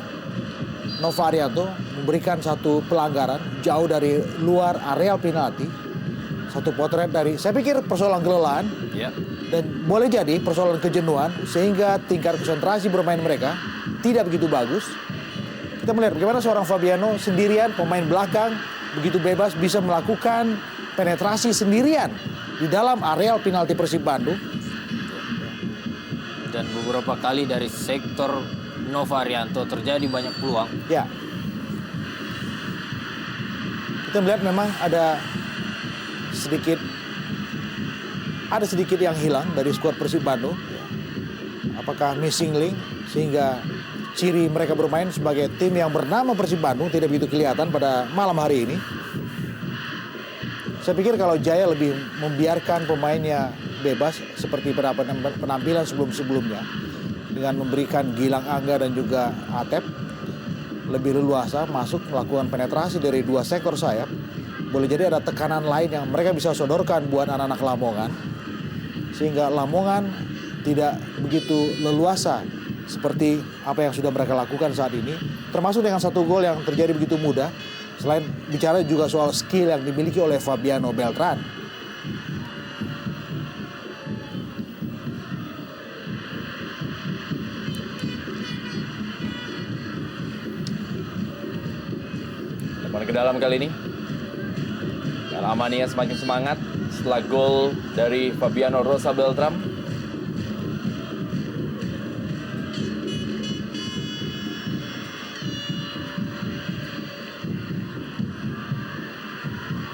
Nova Arianto memberikan satu pelanggaran jauh dari luar areal penalti. Satu potret dari, saya pikir persoalan kelelahan. Ya. Dan boleh jadi persoalan kejenuhan sehingga tingkat konsentrasi bermain mereka tidak begitu bagus. Kita melihat bagaimana seorang Fabiano sendirian, pemain belakang, begitu bebas bisa melakukan penetrasi sendirian di dalam areal penalti Persib Bandung. Dan beberapa kali dari sektor Nova Arianto terjadi banyak peluang. Ya. Kita melihat memang ada sedikit yang hilang dari skuad Persib Bandung. Apakah missing link sehingga ciri mereka bermain sebagai tim yang bernama Persib Bandung tidak begitu kelihatan pada malam hari ini. Saya pikir kalau Jaya lebih membiarkan pemainnya bebas seperti pada penampilan sebelum-sebelumnya, dengan memberikan Gilang Angga dan juga Atep lebih leluasa masuk melakukan penetrasi dari dua sektor sayap. Boleh jadi ada tekanan lain yang mereka bisa sodorkan buat anak-anak Lamongan, sehingga Lamongan tidak begitu leluasa seperti apa yang sudah mereka lakukan saat ini, termasuk dengan satu gol yang terjadi begitu mudah. Selain bicara juga soal skill yang dimiliki oleh Fabiano Beltran. Lepas ke dalam kali ini. Alamania semakin semangat setelah gol dari Fabiano Rosa Beltram.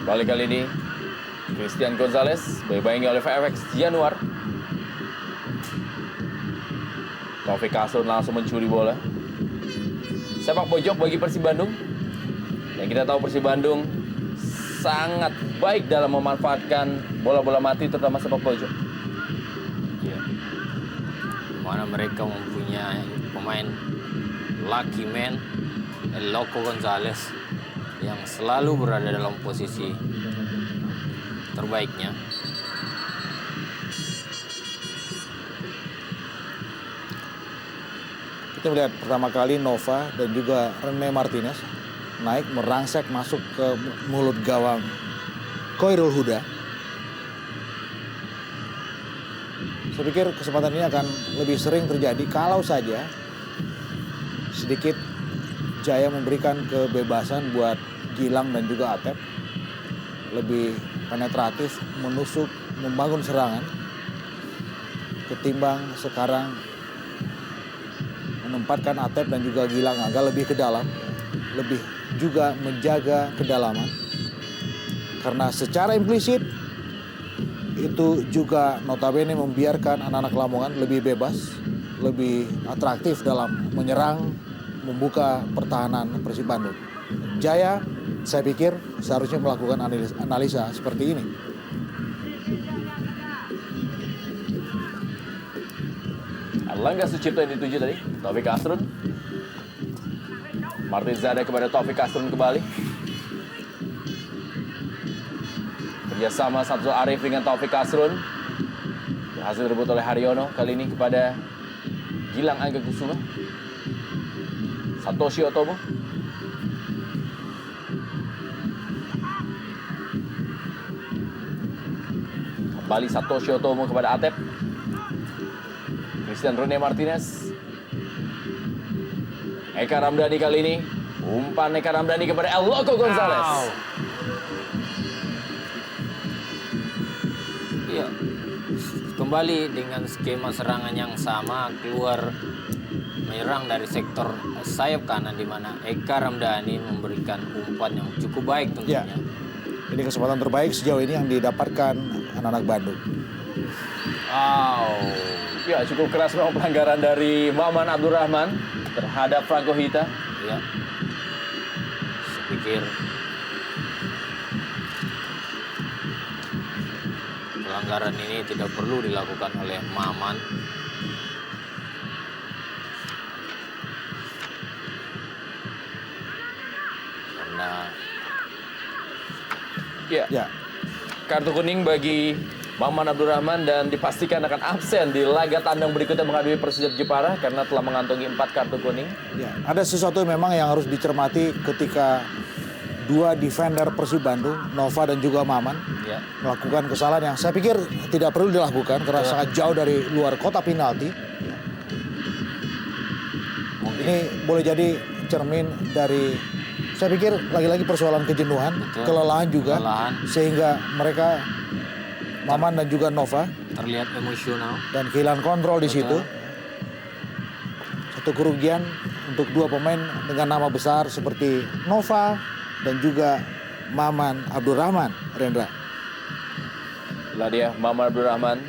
Balik kali ini Christian Gonzalez dibayangi oleh FX Januar. Taufik Kasrun langsung mencuri bola. Sepak pojok bagi Persib Bandung. Dan kita tahu Persib Bandung sangat baik dalam memanfaatkan bola-bola mati, terutama sepak pojok. Ya. Mana mereka mempunyai pemain lucky man, El Loco Gonzalez, yang selalu berada dalam posisi terbaiknya. Kita melihat pertama kali Nova dan juga Rene Martinez naik merangsek masuk ke mulut gawang Khairul Huda. Saya pikir kesempatan ini akan lebih sering terjadi kalau saja sedikit Jaya memberikan kebebasan buat Gilang dan juga Atep lebih penetratif, menusuk, membangun serangan, ketimbang sekarang menempatkan Atep dan juga Gilang agak lebih ke dalam, lebih juga menjaga kedalaman, karena secara implisit itu juga notabene membiarkan anak-anak Lamongan lebih bebas, lebih atraktif dalam menyerang, membuka pertahanan Persib Bandung. Jaya, saya pikir seharusnya melakukan analisa seperti ini. Erlangga Sucipto yang dituju tadi, Taufik Kasrun. Martin Zada kepada Taufik Kasrun kembali. Kerjasama Samsul Arif dengan Taufik Kasrun. Berhasil direbut oleh Haryono, kali ini kepada Gilang Angga Kusuma. Satoshi Otomo. Kembali Satoshi Otomo kepada Atep. Christian Rene Martinez. Eka Ramdhani kali ini. Umpan Eka Ramdhani kepada El Loco Gonzalez. Wow. Iya. Kembali dengan skema serangan yang sama, keluar menyerang dari sektor sayap kanan, di mana Eka Ramdhani memberikan umpan yang cukup baik tentunya. Ya, ini kesempatan terbaik sejauh ini yang didapatkan anak-anak Bandung. Wow. Ya, cukup keras memang pelanggaran dari Maman Abdurrahman terhadap Franco Hita. Ya. Saya pikir pelanggaran ini tidak perlu dilakukan oleh Maman. Karena Ya, kartu kuning bagi Maman Abdurrahman dan dipastikan akan absen di laga tandang berikutnya menghadapi Persija Jepara karena telah mengantongi 4 kartu kuning. Ya, ada sesuatu memang yang harus dicermati ketika dua defender Persib Bandung, Nova dan juga Maman, ya, melakukan kesalahan yang saya pikir tidak perlu dilakukan karena sangat jauh dari luar kotak penalti. Ini boleh jadi cermin dari, saya pikir lagi-lagi persoalan kejenuhan, Betul. kelelahan juga, Kelelahan. sehingga mereka Maman dan juga Nova terlihat emosional. dan kehilangan kontrol di Betul. situ. Satu kerugian untuk dua pemain dengan nama besar seperti Nova dan juga Maman Abdurrahman, Rendra. Itulah dia Maman Abdurrahman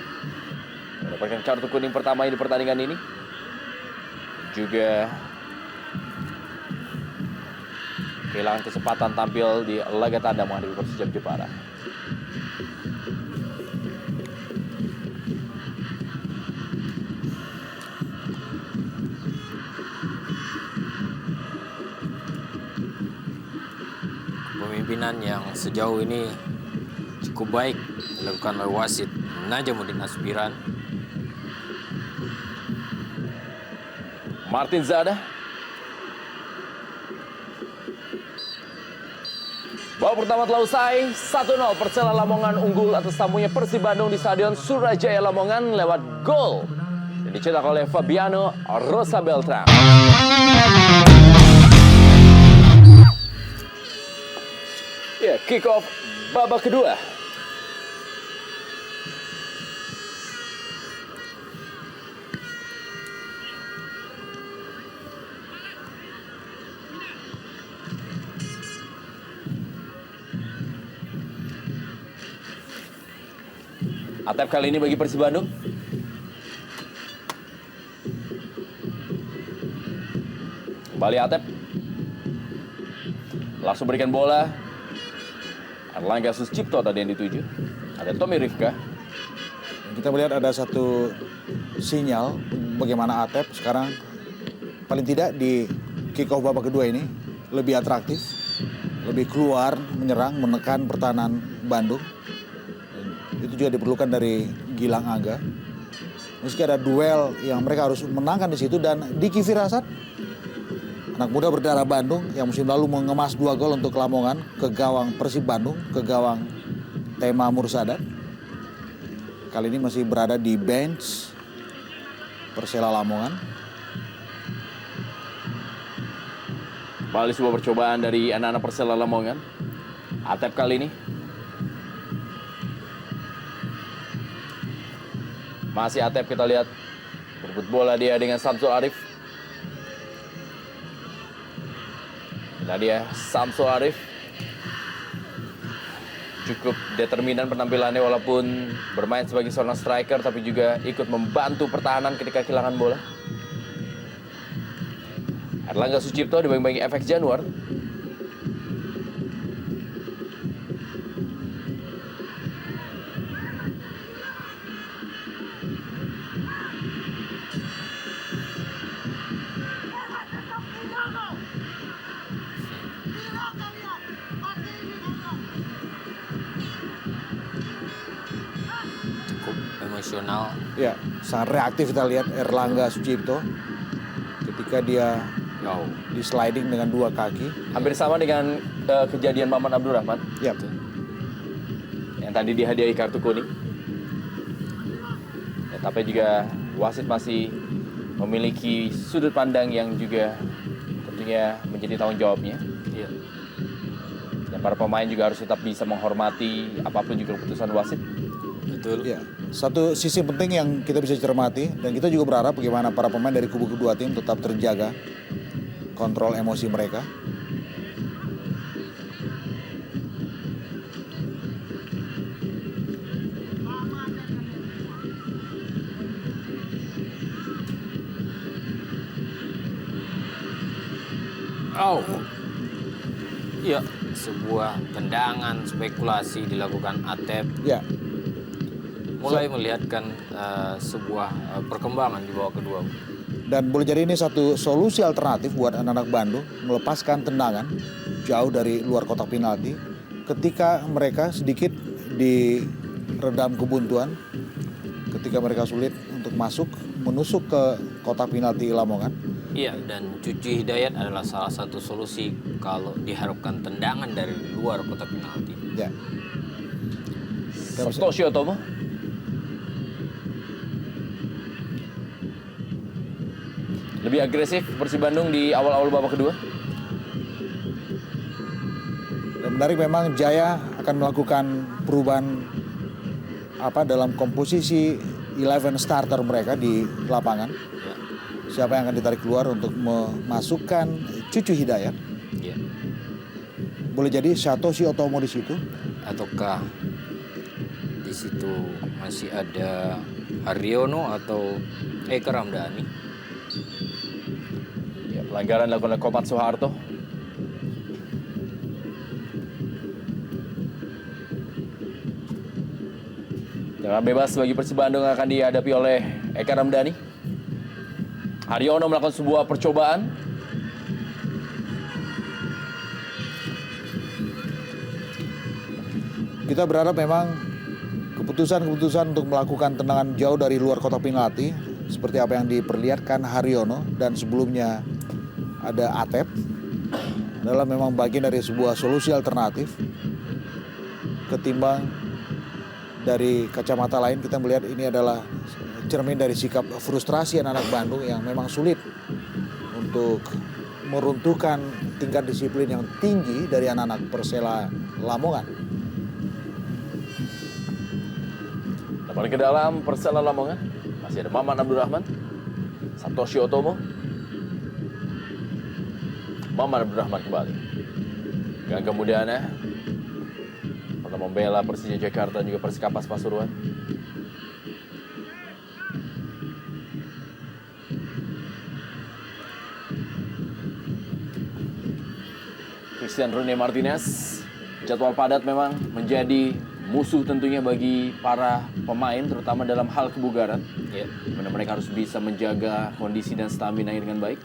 mendapatkan kartu kuning pertama di pertandingan ini. Juga kehilangan kesempatan tampil di laga tandang menghadapi Persija Jepara. kepemimpinan yang sejauh ini cukup baik dilakukan oleh wasit Najamuddin Aspiran. Martin Zada. Babak pertama telah usai, 1-0 Persela Lamongan unggul atas tamunya Persib Bandung di Stadion Surajaya Lamongan lewat gol yang dicetak oleh Fabiano Rosa Beltran. Ya, kick off babak kedua. Atep kali ini bagi Persib Bandung. Kembali Atep. Langsung berikan bola. Erlangga Suscipto tadi yang dituju. Ada Tommy Rifka. Kita melihat ada satu sinyal bagaimana Atep sekarang paling tidak di kick off babak kedua ini lebih atraktif, lebih keluar, menyerang, menekan pertahanan Bandung. Itu juga diperlukan dari Gilang Aga. Meski ada duel yang mereka harus menangkan di situ, dan Diki Firasat, anak muda berdarah Bandung yang musim lalu mengemas 2 gol untuk Lamongan ke gawang Persib Bandung, ke gawang Tema Mursadat. Kali ini masih berada di bench Persela Lamongan. Kembali sebuah percobaan dari anak-anak Persela Lamongan. Atep kali ini. Masih Atep, kita lihat berebut bola dia dengan Samsul Arif. Nah dia Samsul Arif cukup determinan penampilannya walaupun bermain sebagai seorang striker, tapi juga ikut membantu pertahanan ketika kehilangan bola. Erlangga Sucipto dibangi-bangi FX Januar. Cukup emosional. Ya, sangat reaktif kita lihat Erlangga Sucipto ketika dia di sliding dengan 2 kaki. Hampir sama dengan kejadian Maman Abdurrahman Ya, yang tadi dihadiahi kartu kuning. Ya, tapi juga wasit masih memiliki sudut pandang yang juga tentunya menjadi tanggung jawabnya. Iya. Dan para pemain juga harus tetap bisa menghormati apapun juga keputusan wasit. Betul. ya. Satu sisi penting yang kita bisa cermati, dan kita juga berharap bagaimana para pemain dari kubu kedua tim tetap terjaga kontrol emosi mereka. Oh. Iya, sebuah tendangan spekulasi dilakukan Atep, Ya, mulai melihatkan sebuah perkembangan di babak kedua. dan boleh jadi ini satu solusi alternatif buat anak-anak Bandung melepaskan tendangan jauh dari luar kotak penalti ketika mereka sedikit diredam kebuntuan, ketika mereka sulit untuk menusuk ke kotak penalti Lamongan. Iya, dan Cuci Hidayat adalah salah satu solusi kalau diharapkan tendangan dari luar kotak penalti. Ya. Sostosio Tomo. Lebih agresif Persib Bandung di awal-awal babak kedua. Dan menarik memang Jaya akan melakukan perubahan dalam komposisi 11 starter mereka di lapangan. Ya. Siapa yang akan ditarik keluar untuk memasukkan Cucu Hidayat? Ya. Boleh jadi Satoshi Otomo di situ. Ataukah di situ masih ada Haryono atau Eka Ramdhani? Ya, pelanggaran dilakukan oleh Komat Soeharto. Tendangan bebas bagi Persib Bandung yang akan dihadapi oleh Eka Ramdhani. Haryono melakukan sebuah percobaan. Kita berharap memang keputusan-keputusan untuk melakukan tendangan jauh dari luar kotak penalti seperti apa yang diperlihatkan Haryono dan sebelumnya ada Atep adalah memang bagian dari sebuah solusi alternatif ketimbang dari kacamata lain kita melihat ini adalah cermin dari sikap frustrasi anak-anak Bandung yang memang sulit untuk meruntuhkan tingkat disiplin yang tinggi dari anak-anak Persela Lamongan. Kembali ke dalam Persela Lamongan. Masih ada Maman Abdurrahman, Satoshi Otomo. Maman Abdurrahman kembali. Gangga Mulyana pernah membela Persija Jakarta juga Persikapas Pasuruan. Christian Rene Martinez. Jadwal padat memang menjadi musuh tentunya bagi para pemain terutama dalam hal kebugaran. Ya. Dimana mereka harus bisa menjaga kondisi dan stamina dengan baik.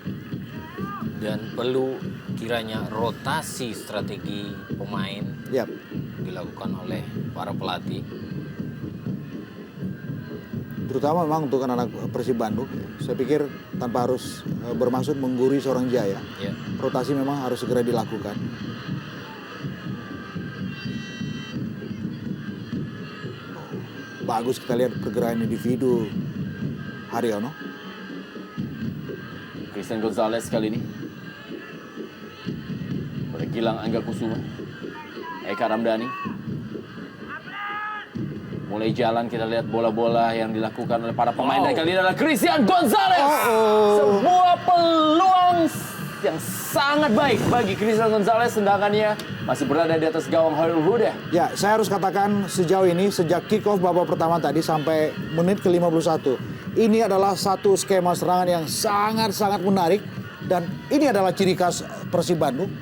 Dan perlu kiranya rotasi strategi pemain Yap. dilakukan oleh para pelatih. Terutama memang untuk anak-anak Persib Bandung, saya pikir tanpa harus bermaksud menggurui seorang Jaya, Ya. rotasi memang harus segera dilakukan. Bagus kita lihat pergerakan individu Haryono. Christian Gonzalez kali ini. Pada Gilang Angga Kusuma. Eka Ramdhani. Mulai jalan kita lihat bola-bola yang dilakukan oleh para pemain. Dan kali ini adalah Christian Gonzalez. Sebuah peluang yang sangat baik bagi Christian Gonzalez. Tendangannya masih berada di atas gawang Hairul Huda. Ya, saya harus katakan sejauh ini sejak kick off babak pertama tadi sampai menit ke-51. Ini adalah satu skema serangan yang sangat-sangat menarik. Dan ini adalah ciri khas Persib Bandung.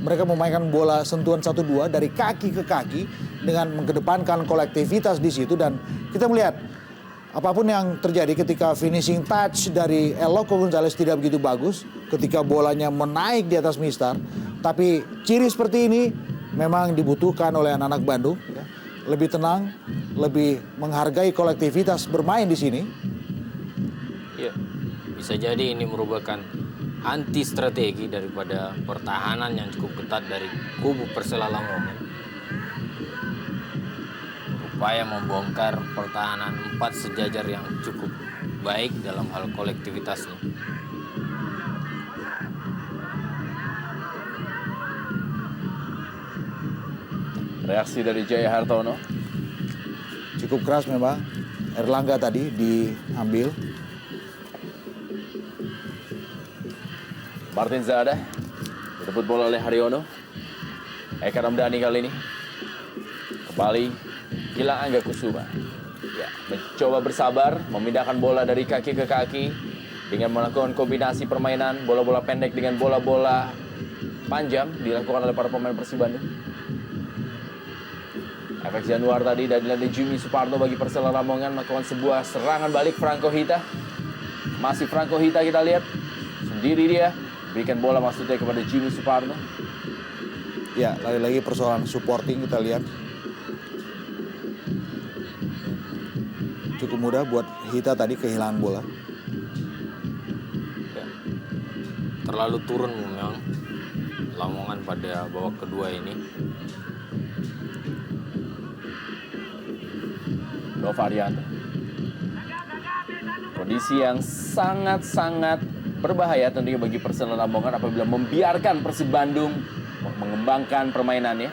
Mereka memainkan bola sentuhan 1-2 dari kaki ke kaki dengan mengedepankan kolektivitas di situ. Dan kita melihat apapun yang terjadi ketika finishing touch dari Eloko Gonzalez tidak begitu bagus. Ketika bolanya menaik di atas mistar. Tapi ciri seperti ini memang dibutuhkan oleh anak-anak Bandung. Ya. Lebih tenang, lebih menghargai kolektivitas bermain di sini. Ya, bisa jadi ini merupakan anti strategi daripada pertahanan yang cukup ketat dari kubu Persela Lamongan. Upaya membongkar pertahanan 4 sejajar yang cukup baik dalam hal kolektivitasnya. Reaksi dari Jaya Hartono. Cukup keras memang. Erlangga tadi diambil. Martin Zada. Direbut bola oleh Haryono. Eka Ramdhani kali ini. Kembali Gilang Angga Kusuma. Ya, mencoba bersabar, memindahkan bola dari kaki ke kaki dengan melakukan kombinasi permainan bola-bola pendek dengan bola-bola panjang dilakukan oleh para pemain Persib Bandung. Efek Januar tadi dari Jimmy Suparno bagi Persela Lamongan melakukan sebuah serangan balik Franco Hita. Masih Franco Hita kita lihat sendiri dia berikan bola maksudnya kepada Jimmy Suparno. Ya, lagi-lagi persoalan supporting kita lihat. Cukup mudah buat Hita tadi kehilangan bola. Ya, terlalu turun memang Lamongan pada babak kedua ini. Nova Arianto. Kondisi yang sangat-sangat berbahaya tentunya bagi Persela Lamongan apabila membiarkan Persib Bandung mengembangkan permainannya.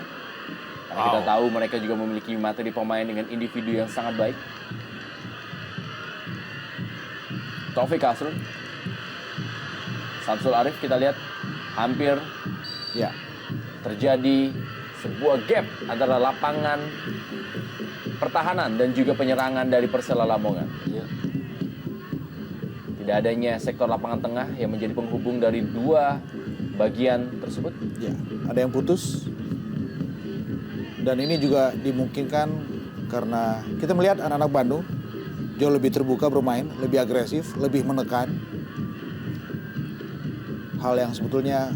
Karena kita tahu mereka juga memiliki materi pemain dengan individu yang sangat baik. Taufik Asrun. Samsul Arif kita lihat hampir Ya, terjadi sebuah gap antara lapangan pertahanan dan juga penyerangan dari Persela Lamongan. Ya. Tidak adanya sektor lapangan tengah yang menjadi penghubung dari dua bagian tersebut. ya, ada yang putus. Dan ini juga dimungkinkan karena kita melihat anak-anak Bandung jauh lebih terbuka bermain, lebih agresif, lebih menekan. Hal yang sebetulnya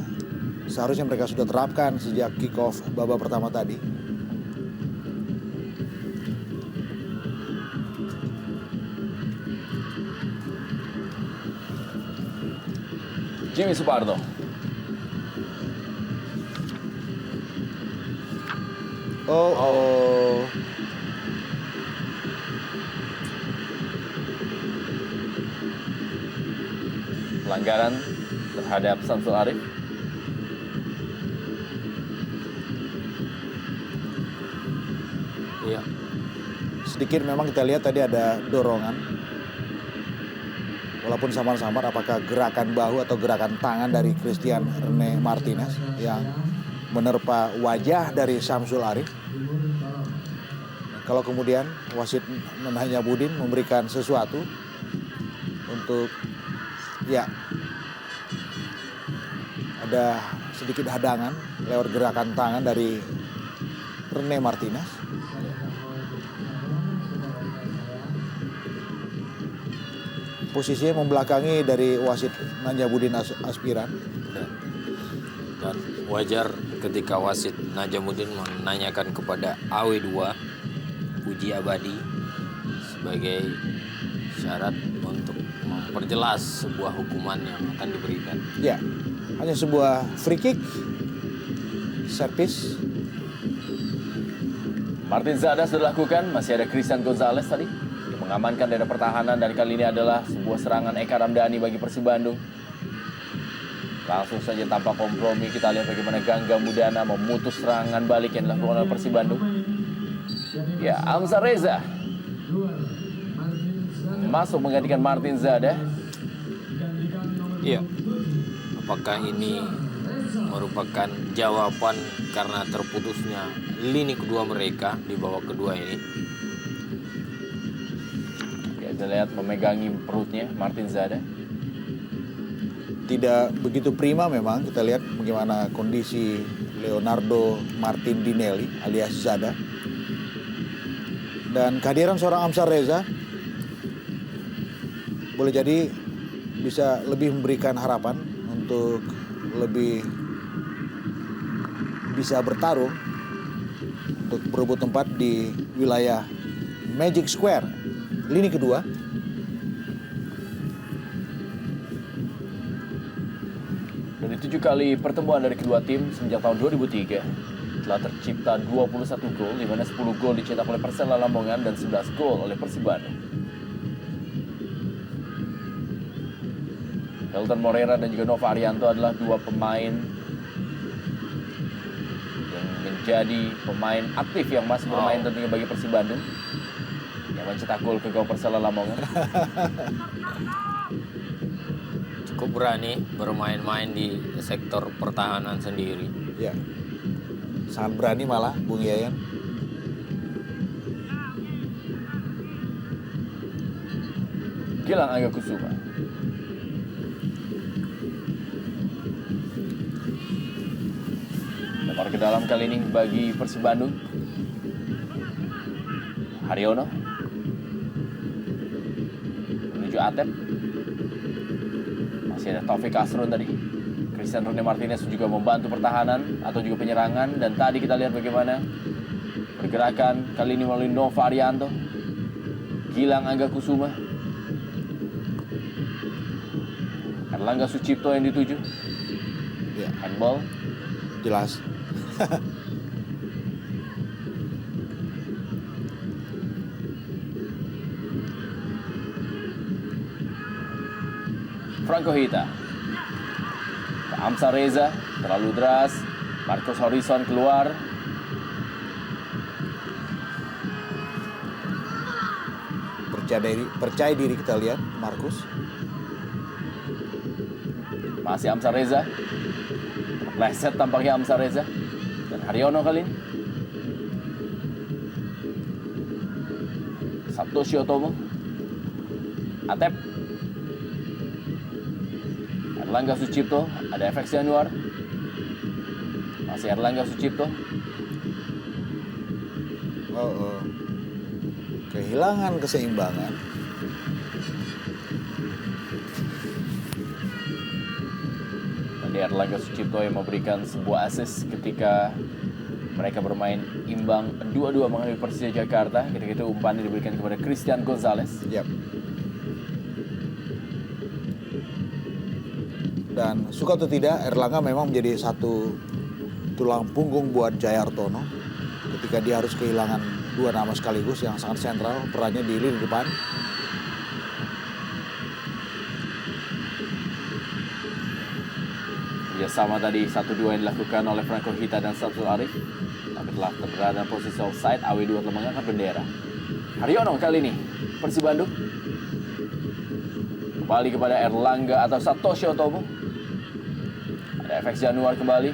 seharusnya mereka sudah terapkan sejak kick off babak pertama tadi. Jimmy Suparno. Oh. Pelanggaran terhadap Samsul Arif. Iya. Sedikit memang kita lihat tadi ada dorongan. Walaupun samar-samar apakah gerakan bahu atau gerakan tangan dari Christian Rene Martinez yang menerpa wajah dari Samsul Arif. Kalau kemudian wasit Nanya Budin memberikan sesuatu untuk ya ada sedikit hadangan lewat gerakan tangan dari Rene Martinez. Posisinya membelakangi dari wasit Najamuddin Aspiran. Dan wajar ketika wasit Najamuddin menanyakan kepada AW2 uji abadi sebagai syarat untuk memperjelas sebuah hukuman yang akan diberikan. Ya, hanya sebuah free kick, servis. Martin Zada sudah dilakukan, masih ada Christian Gonzalez tadi yang mengamankan daerah pertahanan, dan kali ini adalah sebuah serangan Eka Ramdhani bagi Persib Bandung. Langsung saja tanpa kompromi kita lihat bagaimana Gangga Mudana memutus serangan balik yang dilakukan oleh Persib Bandung. Ya, Amsar Reza masuk menggantikan Martin Zada. Iya. Apakah ini merupakan jawaban karena terputusnya lini kedua mereka di babak kedua ini? Ya, kita lihat memegangi perutnya Martin Zada. Tidak begitu prima memang, kita lihat bagaimana kondisi Leonardo Martin Dinelli alias Zada. Dan kehadiran seorang Amsar Reza boleh jadi bisa lebih memberikan harapan untuk lebih bisa bertarung untuk berebut tempat di wilayah Magic Square, lini kedua. Dari 7 kali pertemuan dari kedua tim semenjak tahun 2003, telah tercipta 21 gol, di mana 10 gol dicetak oleh Persela Lamongan dan 11 gol oleh Persib Bandung. Hilton Moreira dan juga Nova Arianto adalah dua pemain yang menjadi pemain aktif yang masih bermain tentunya bagi Persib Bandung, yang mencetak gol ke gawang Persela Lamongan. Cukup berani bermain-main di sektor pertahanan sendiri. Ya, sangat berani malah Bung Yayan. Gilang Angga Kusuma. Lempar ke dalam kali ini bagi Persib Bandung. Haryono menuju Atep. Masih ada Taufik Asrun tadi. Christian Rene Martinez juga membantu pertahanan atau juga penyerangan. Dan tadi kita lihat bagaimana pergerakan kali ini melalui Nova Arianto, Gilang Angga Kusuma, Erlangga Sucipto yang dituju. Ya, Handball. jelas. Franco Hita. Amsar Reza terlalu deras. Marcus Horizon keluar. Percaya diri kita lihat Markus. Masih Amsar Reza. Leset tampaknya Amsar Reza. Dan Haryono kali ini. Satoshi Otomo. Atep. Erlangga Sucipto, ada FX Januar. Masih Erlangga Sucipto. Kehilangan keseimbangan. Tadi Erlangga Sucipto yang memberikan sebuah assist ketika mereka bermain imbang 2-2 menghadapi Persija Jakarta. Ketika itu umpan diberikan kepada Christian Gonzalez. Yap. Dan suka atau tidak, Erlangga memang menjadi satu tulang punggung buat Jaya Hartono ketika dia harus kehilangan dua nama sekaligus yang sangat sentral perannya di lini depan. Ya sama tadi 1-2 yang dilakukan oleh Franco Hita dan Samsul Arif. Tapi telah berada dalam posisi offside, AW2 telah mengangkat bendera. Haryono kali ini, Persib Bandung. Kembali kepada Erlangga atau Satoshi Otomo. Ada FX Januar kembali.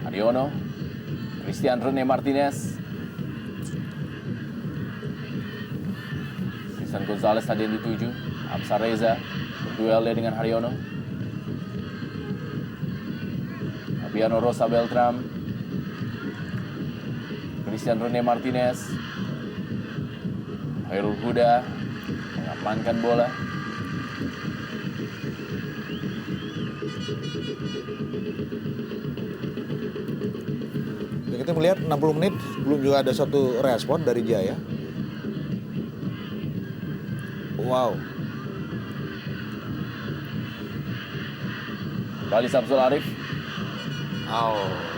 Haryono, Christian Rene Martinez, Christian Gonzalez tadi yang dituju. Amsar Reza berduelnya dengan Haryono. Fabiano Rosa Beltram, Christian Rene Martinez, Hairul Huda mengamankan bola. Dan kita melihat 60 menit belum juga ada satu respon dari Jaya. Wow. Kembali Samsul Arif.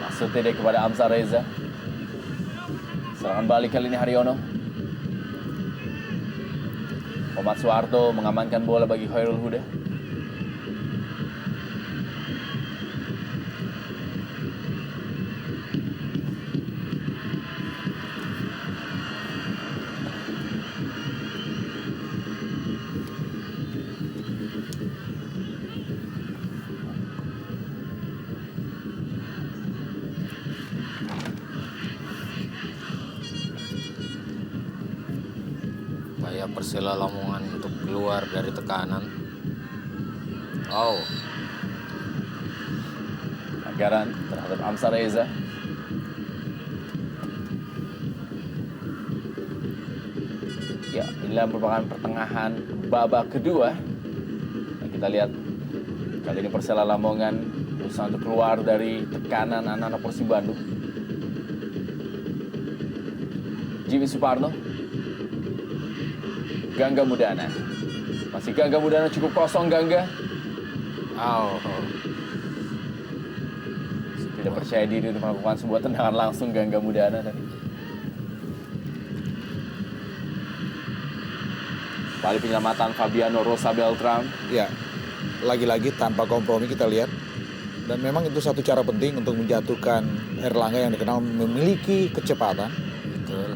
Masuk TD kepada Amsar Reza. Serangan balik kali ini Haryono. Muhammad Suharto mengamankan bola bagi Khairul Huda. Upaya Persela Lamongan untuk keluar dari tekanan. Anggaran terhadap Amsar Reza. Ya, inilah merupakan pertengahan babak kedua. Dan kita lihat kali ini Persela Lamongan berusaha untuk keluar dari tekanan anak-anak Persib Bandung. Jimmy Suparno, Gangga Mudana. Masih Gangga Mudana cukup kosong Gangga. Tidak percaya diri untuk melakukan sebuah tendangan langsung Gangga Mudana tadi. Kembali penyelamatan Fabiano Rosa Beltram. Ya, lagi-lagi tanpa kompromi kita lihat. Dan memang itu satu cara penting untuk menjatuhkan Erlangga yang dikenal memiliki kecepatan. Betul.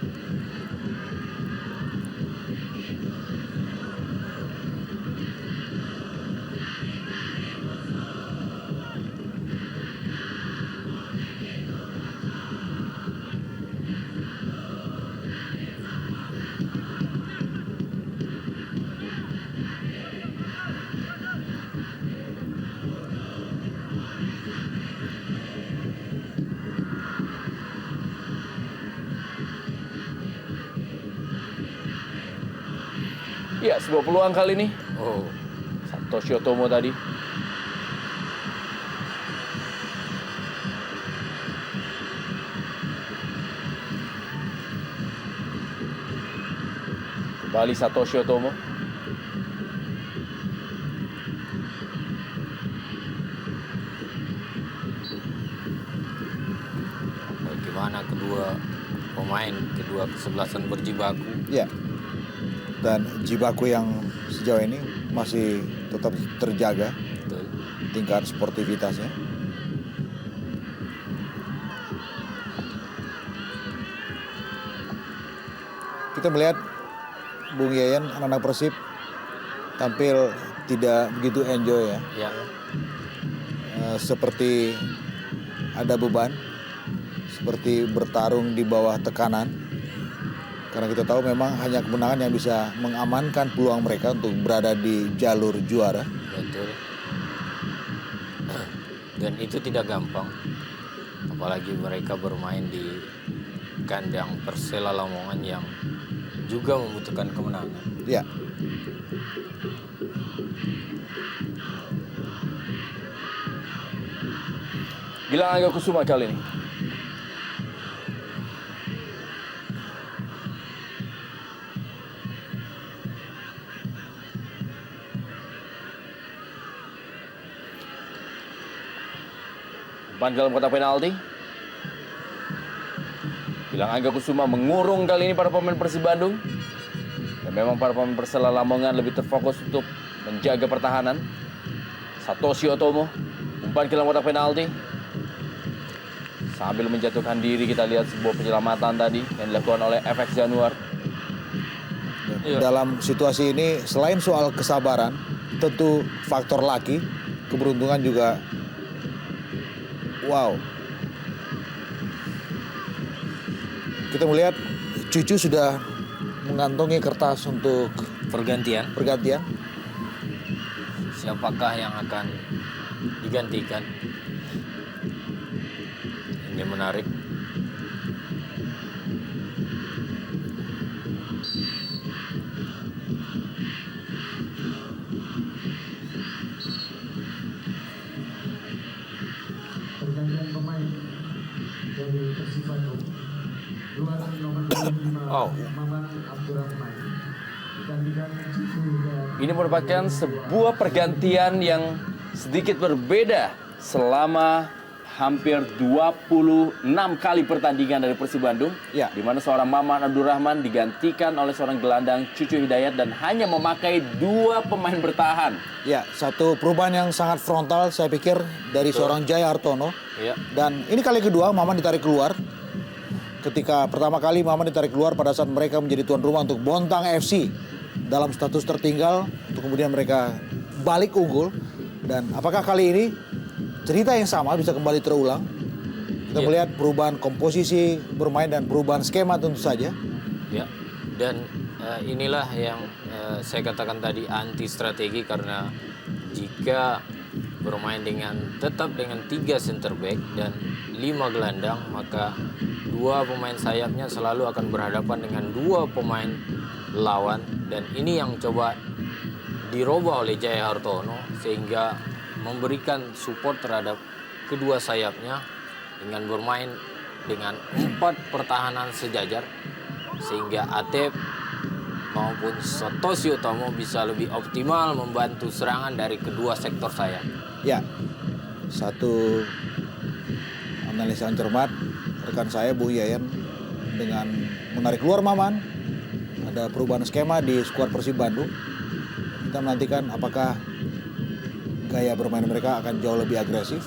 Ya, sebuah peluang kali ini. Oh, Satoshi Otomo tadi. Kembali Satoshi Otomo. bagaimana kedua pemain, kedua kesebelasan berjibaku. Ya. Dan jibaku yang sejauh ini masih tetap terjaga Betul. tingkat sportivitasnya. Kita melihat Bung Yayan, anak-anak Persib tampil tidak begitu enjoy ya. Ya, Seperti ada beban, seperti bertarung di bawah tekanan. Karena kita tahu memang hanya kemenangan yang bisa mengamankan peluang mereka untuk berada di jalur juara. betul. Dan itu tidak gampang. Apalagi mereka bermain di kandang Persela Lamongan yang juga membutuhkan kemenangan. Ya, Gilang Angga Kusuma kali ini. Umpan dalam kotak penalti. Gilang Angga Kusuma mengurung kali ini para pemain Persib Bandung. Dan memang para pemain Persela Lamongan lebih terfokus untuk menjaga pertahanan. Satoshi Otomo, umpan ke dalam kotak penalti. Sambil menjatuhkan diri kita lihat sebuah penyelamatan tadi yang dilakukan oleh FX Januar. Dalam situasi ini selain soal kesabaran, tentu faktor laki, keberuntungan juga. Wow. Kita melihat Cucu sudah mengantongi kertas untuk Pergantian. Siapakah yang akan digantikan? Ini menarik. Pergantian pemain dari Persib Bandung. Keluaran nomor 25 Oh. Maman Abdurrahman. Digantikan Ciku dan Ini merupakan sebuah pergantian yang sedikit berbeda selama hampir 26 kali pertandingan dari Persib Bandung. Ya. Di mana seorang Maman Abdurrahman digantikan oleh seorang gelandang Cucu Hidayat dan hanya memakai 2 pemain bertahan. Ya, satu perubahan yang sangat frontal saya pikir dari seorang Jaya Hartono. Ya. Dan ini kali kedua Maman ditarik keluar. Ketika pertama kali Maman ditarik keluar pada saat mereka menjadi tuan rumah untuk Bontang FC dalam status tertinggal, untuk kemudian mereka balik unggul. Dan apakah kali ini cerita yang sama bisa kembali terulang? Kita Iya. melihat perubahan komposisi bermain dan perubahan skema tentu saja. Ya, dan inilah yang saya katakan tadi anti strategi, karena jika bermain tetap dengan 3 center back dan 5 gelandang, maka 2 pemain sayapnya selalu akan berhadapan dengan 2 pemain lawan, dan ini yang coba dirubah oleh Jaya Hartono sehingga memberikan support terhadap kedua sayapnya dengan bermain dengan 4 pertahanan sejajar, sehingga Atep maupun Satoshi Otomo bisa lebih optimal membantu serangan dari kedua sektor sayap. Ya, satu analisa yang cermat rekan saya Bu Yayan dengan menarik keluar Maman. Ada perubahan skema di skuad Persib Bandung. Kita menantikan apakah gaya bermain mereka akan jauh lebih agresif.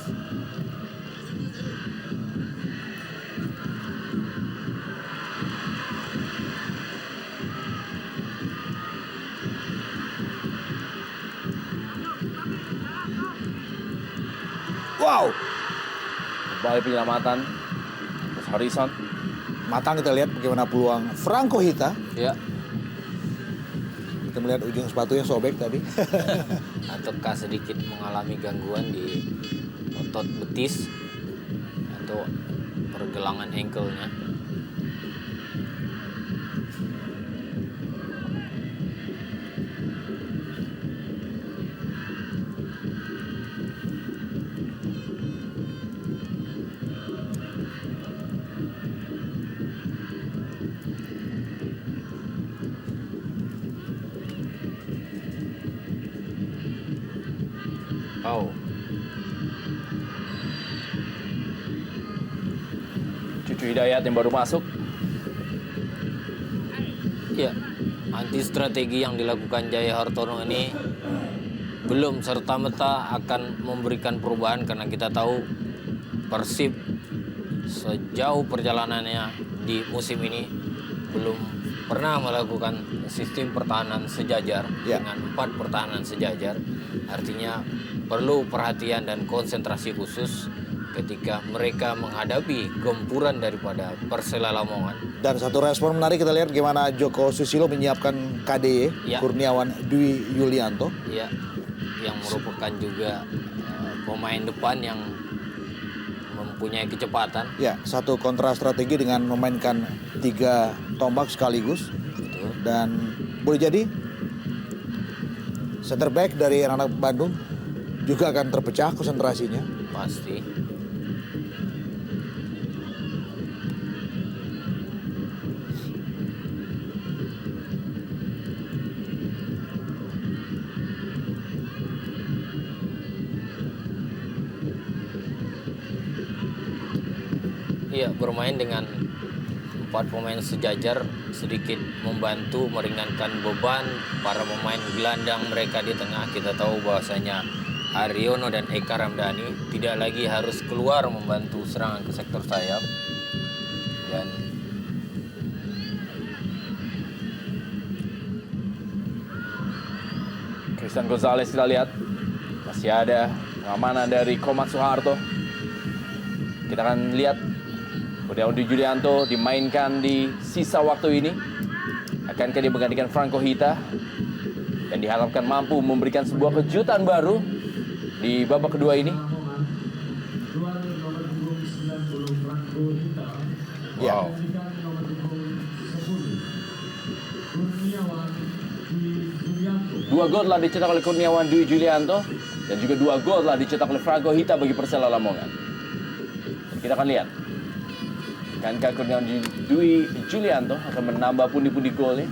Wow, Kembali penyelamatan. Terus Harrison. matang kita lihat bagaimana peluang Franco Hita. Ya, Kita melihat ujung sepatunya sobek tadi. ataukah sedikit mengalami gangguan di otot betis atau pergelangan ankle-nya. Oh, Cucu Hidayat yang baru masuk. ya, anti strategi yang dilakukan Jaya Hartono ini belum serta-merta akan memberikan perubahan, karena kita tahu Persib sejauh perjalanannya di musim ini belum pernah melakukan sistem pertahanan sejajar Ya. dengan 4 pertahanan sejajar. Artinya perlu perhatian dan konsentrasi khusus ketika mereka menghadapi gempuran daripada Persela Lamongan. Dan satu respon menarik kita lihat bagaimana Joko Susilo menyiapkan KDY, Ya. Kurniawan Dwi Yulianto. Ya, yang merupakan juga pemain depan yang mempunyai kecepatan. Ya, satu kontra strategi dengan memainkan 3 tombak sekaligus. Betul. Dan boleh jadi center back dari anak-anak Bandung juga akan terpecah konsentrasinya. Pasti. Iya, bermain dengan 4 pemain sejajar sedikit membantu meringankan beban para pemain gelandang mereka di tengah. Kita tahu bahwasanya Haryono dan Eka Ramdhani tidak lagi harus keluar membantu serangan ke sektor sayap. Dan Christian Gonzalez kita lihat. Masih ada pengamanan dari Komat Soeharto. Kita akan lihat Budiawan Dwi Julianto dimainkan di sisa waktu ini. Akankah dia menggantikan Franco Hita? Dan diharapkan mampu memberikan sebuah kejutan baru di babak kedua ini. Keluar nomor punggung 90 Franco Hita. Wow. Gantikan nomor punggung 10 Kurniawan Dwi Julianto. 2 gol telah dicetak oleh Kurniawan Dwi Julianto. Dan juga 2 gol telah dicetak oleh Franco Hita bagi Persela Lamongan. Dan kita akan lihat. Akankah Kurniawan Dwi Julianto akan menambah pundi-pundi golnya?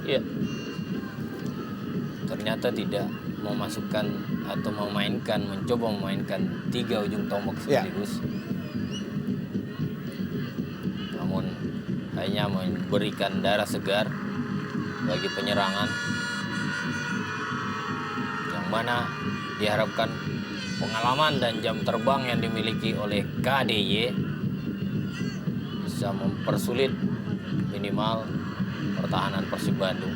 ya, ternyata tidak memasukkan atau mencoba memainkan 3 ujung tombak Ya. sekaligus. Namun hanya memberikan darah segar bagi penyerangan, yang mana diharapkan pengalaman dan jam terbang yang dimiliki oleh KDY bisa mempersulit minimal pertahanan Persib Bandung.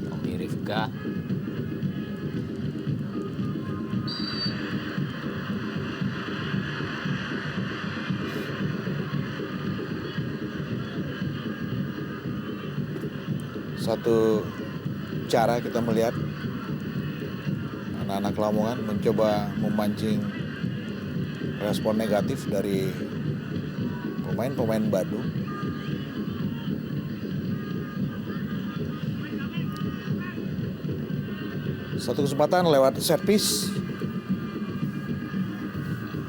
Tommy Rifka. Satu cara kita melihat anak-anak Lamongan mencoba memancing respon negatif dari pemain-pemain Bandung. Satu kesempatan lewat servis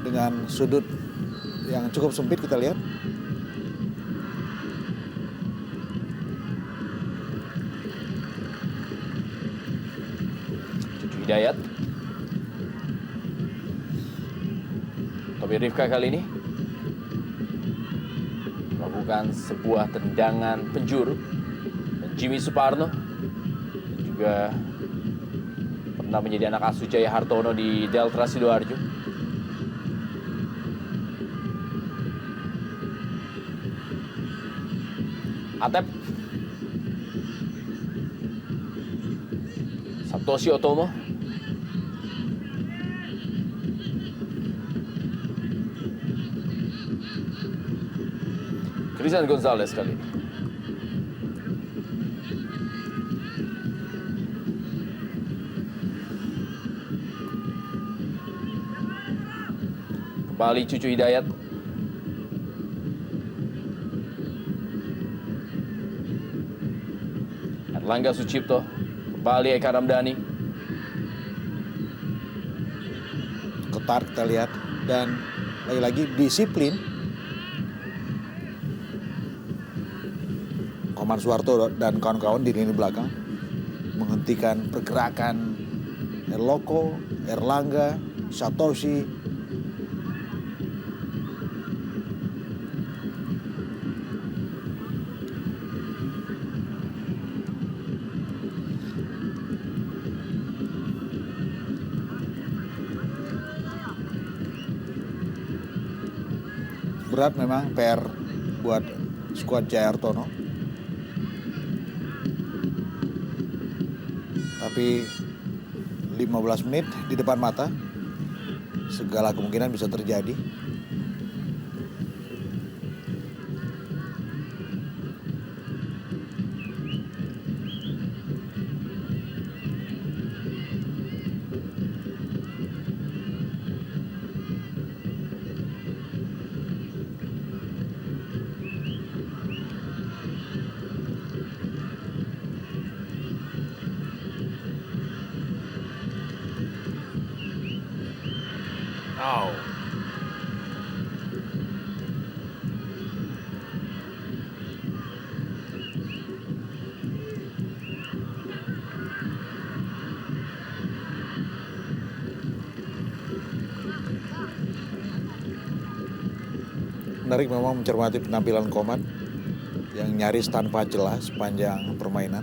dengan sudut yang cukup sempit kita lihat. Hidayat. Tommy Rifka kali ini melakukan sebuah tendangan penjuru. Dan Jimmy Suparno juga pernah menjadi anak asuh Jaya Hartono di Delta Sidoarjo. Atep. Satoshi Otomo. Christian Gonzalez kali ini. Kembali Cucu Hidayat. Erlangga Sucipto. Kembali Eka Ramdhani. Ketat kita lihat dan lagi-lagi disiplin. Koman Soeharto dan kawan-kawan di lini belakang menghentikan pergerakan Erloko, Erlangga, Satoshi. Berat memang PR buat skuad Jaya Hartono. Tapi 15 menit di depan mata, segala kemungkinan bisa terjadi. Oh, menarik memang mencermati penampilan Koman yang nyaris tanpa celah sepanjang permainan.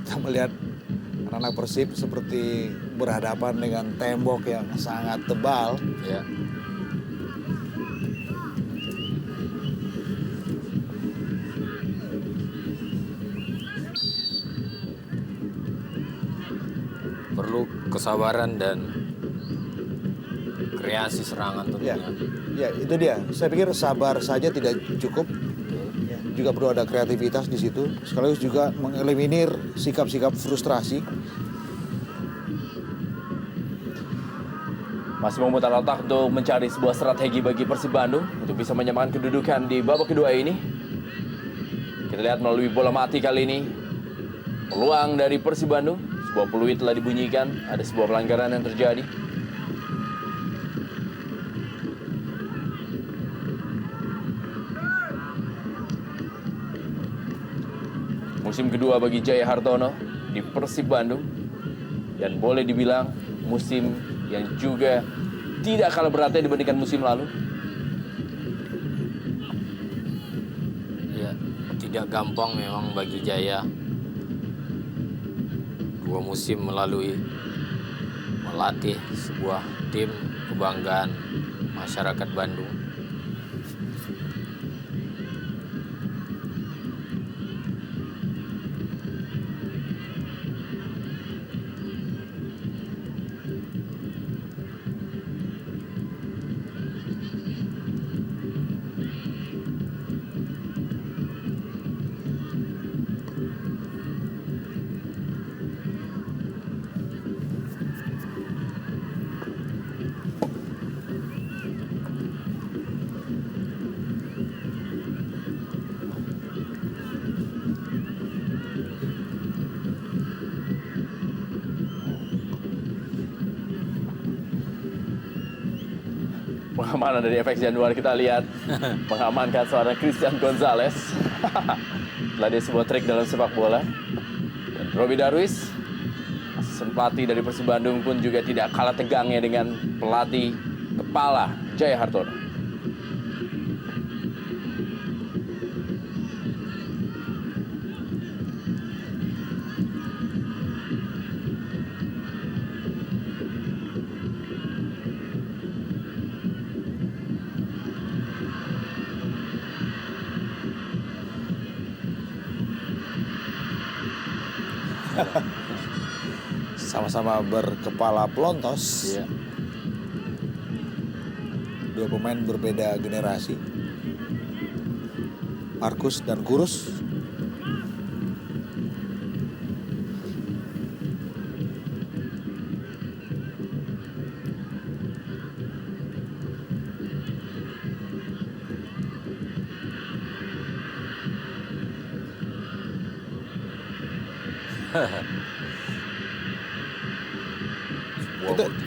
Kita melihat anak-anak Persib seperti berhadapan dengan tembok yang sangat tebal. Ya. Perlu kesabaran dan kreasi serangan Ya, tentunya. ya itu dia. Saya pikir sabar saja tidak cukup. Ya, juga perlu ada kreativitas di situ. Sekaligus juga mengeliminir sikap-sikap frustrasi. Masih memutar otak untuk mencari sebuah strategi bagi Persib Bandung untuk bisa menyamakan kedudukan di babak kedua ini. Kita lihat melalui bola mati kali ini. Peluang dari Persib Bandung. Sebuah peluit telah dibunyikan. Ada sebuah pelanggaran yang terjadi. Musim kedua bagi Jaya Hartono di Persib Bandung. Dan boleh dibilang musim yang juga tidak kalah beratnya dibandingkan musim lalu. Ya, tidak gampang memang bagi Jaya. 2 musim melatih sebuah tim kebanggaan masyarakat Bandung. Pengamanan dari FX Januari kita lihat mengamankan seorang Christian Gonzalez. Setelah dia sebuah trik dalam sepak bola. Dan Robi Darwis, asisten pelatih dari Persib Bandung pun juga tidak kalah tegangnya dengan pelatih kepala Jaya Hartono. Sama-sama berkepala pelontos. Iya. Dua pemain berbeda generasi. Markus dan Kurus.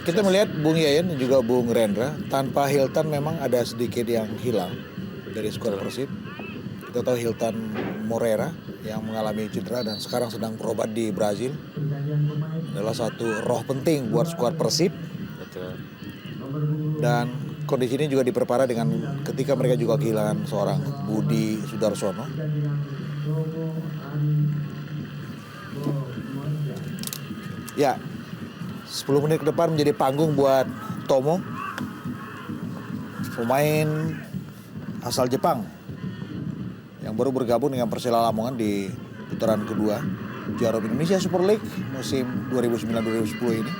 Kita melihat Bung Yayan dan juga Bung Rendra, tanpa Hilton memang ada sedikit yang hilang dari skuad Persib. Kita tahu Hilton Moreira yang mengalami cedera dan sekarang sedang berobat di Brazil. Adalah satu roh penting buat skuad Persib. Betul. Dan kondisi ini juga diperparah dengan ketika mereka juga kehilangan seorang Budi Sudarsono. Ya, 10 menit ke depan menjadi panggung buat Tomo, pemain asal Jepang yang baru bergabung dengan Persela Lamongan di putaran kedua Jarum Indonesia Super League musim 2009-2010 ini.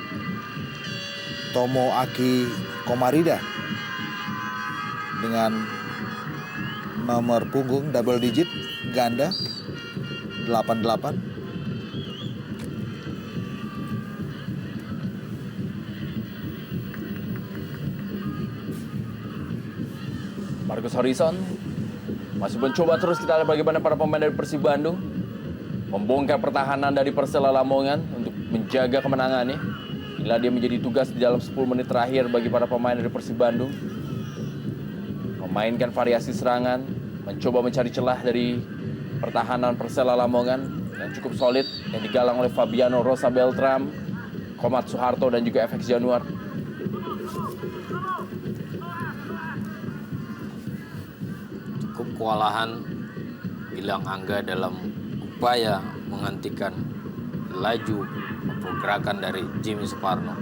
Tomo Aki Komarida dengan nomor punggung double digit ganda 88. Marcus Horizon Masih mencoba terus, kita lihat bagaimana para pemain dari Persib Bandung membongkar pertahanan dari Persela Lamongan untuk menjaga kemenangannya. Inilah dia menjadi tugas di dalam 10 menit terakhir bagi para pemain dari Persib Bandung. Memainkan variasi serangan, mencoba mencari celah dari pertahanan Persela Lamongan yang cukup solid, yang digalang oleh Fabiano Rosa Beltram, Komat Soeharto, dan juga FX Januar. Cukup kewalahan Gilang Angga dalam upaya menghentikan laju pergerakan dari Jimmy Suparno.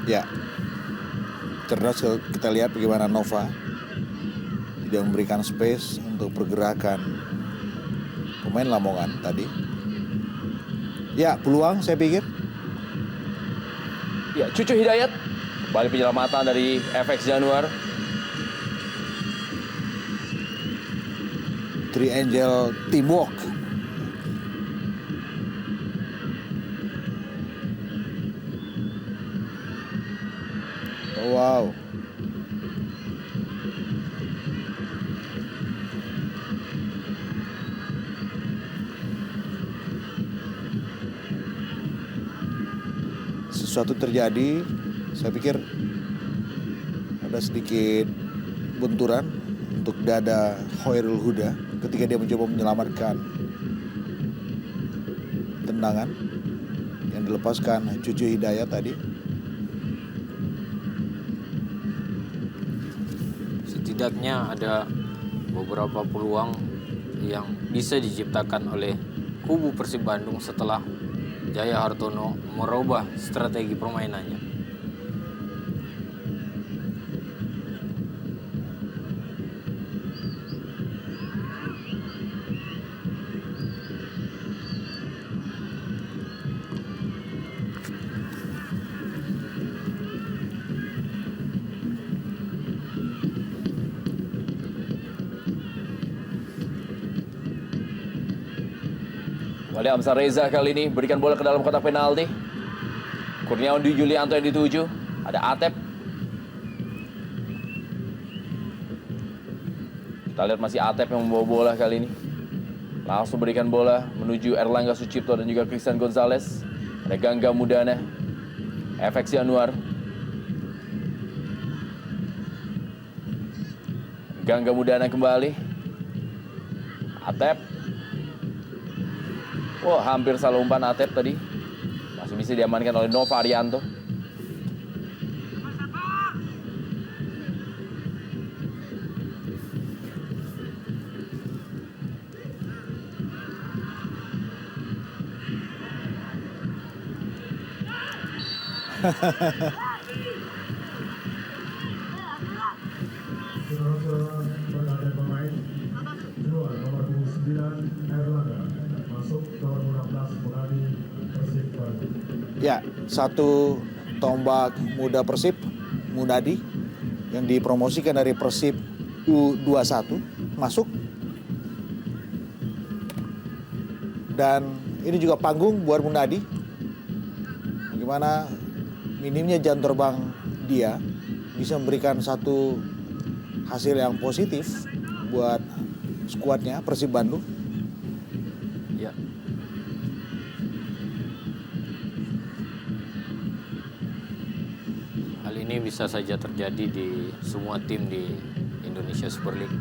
Ya, cerdas kita lihat bagaimana Nova tidak memberikan space untuk pergerakan pemain Lamongan tadi. Ya, peluang saya pikir. Ya, Cucu Hidayat. Kembali penyelamatan dari FX Januar. Triangle teamwork. Oh, wow. Sesuatu terjadi, saya pikir ada sedikit benturan untuk dada Khairul Huda ketika dia mencoba menyelamatkan tendangan yang dilepaskan Cucu Hidayat tadi. Setidaknya ada beberapa peluang yang bisa diciptakan oleh kubu Persib Bandung setelah Jaya Hartono merubah strategi permainannya. Wali Amsar Reza kali ini berikan bola ke dalam kotak penalti. Kurniawan Dwi Julianto yang dituju. Ada Atep. Kita lihat masih Atep yang membawa bola kali ini. Langsung berikan bola menuju Erlangga Sucipto dan juga Christian Gonzalez. Ada Gangga Mudana, FX Januar. Gangga Mudana kembali. Atep. Wah, hampir salah umpan Atep tadi. Masih bisa diamankan oleh Nova Arianto. Saudara-saudara pergantian pemain, keluar nomor 29 Erlangga, masuk nomor 16 Munadi Persib Bandung. Ya, satu tombak muda Persib, Munadi, yang dipromosikan dari Persib U21, masuk. Dan ini juga panggung buat Munadi. Bagaimana minimnya jam terbang dia bisa memberikan satu hasil yang positif buat skuadnya Persib Bandung. Ya. Hal ini bisa saja terjadi di semua tim di Indonesia Super League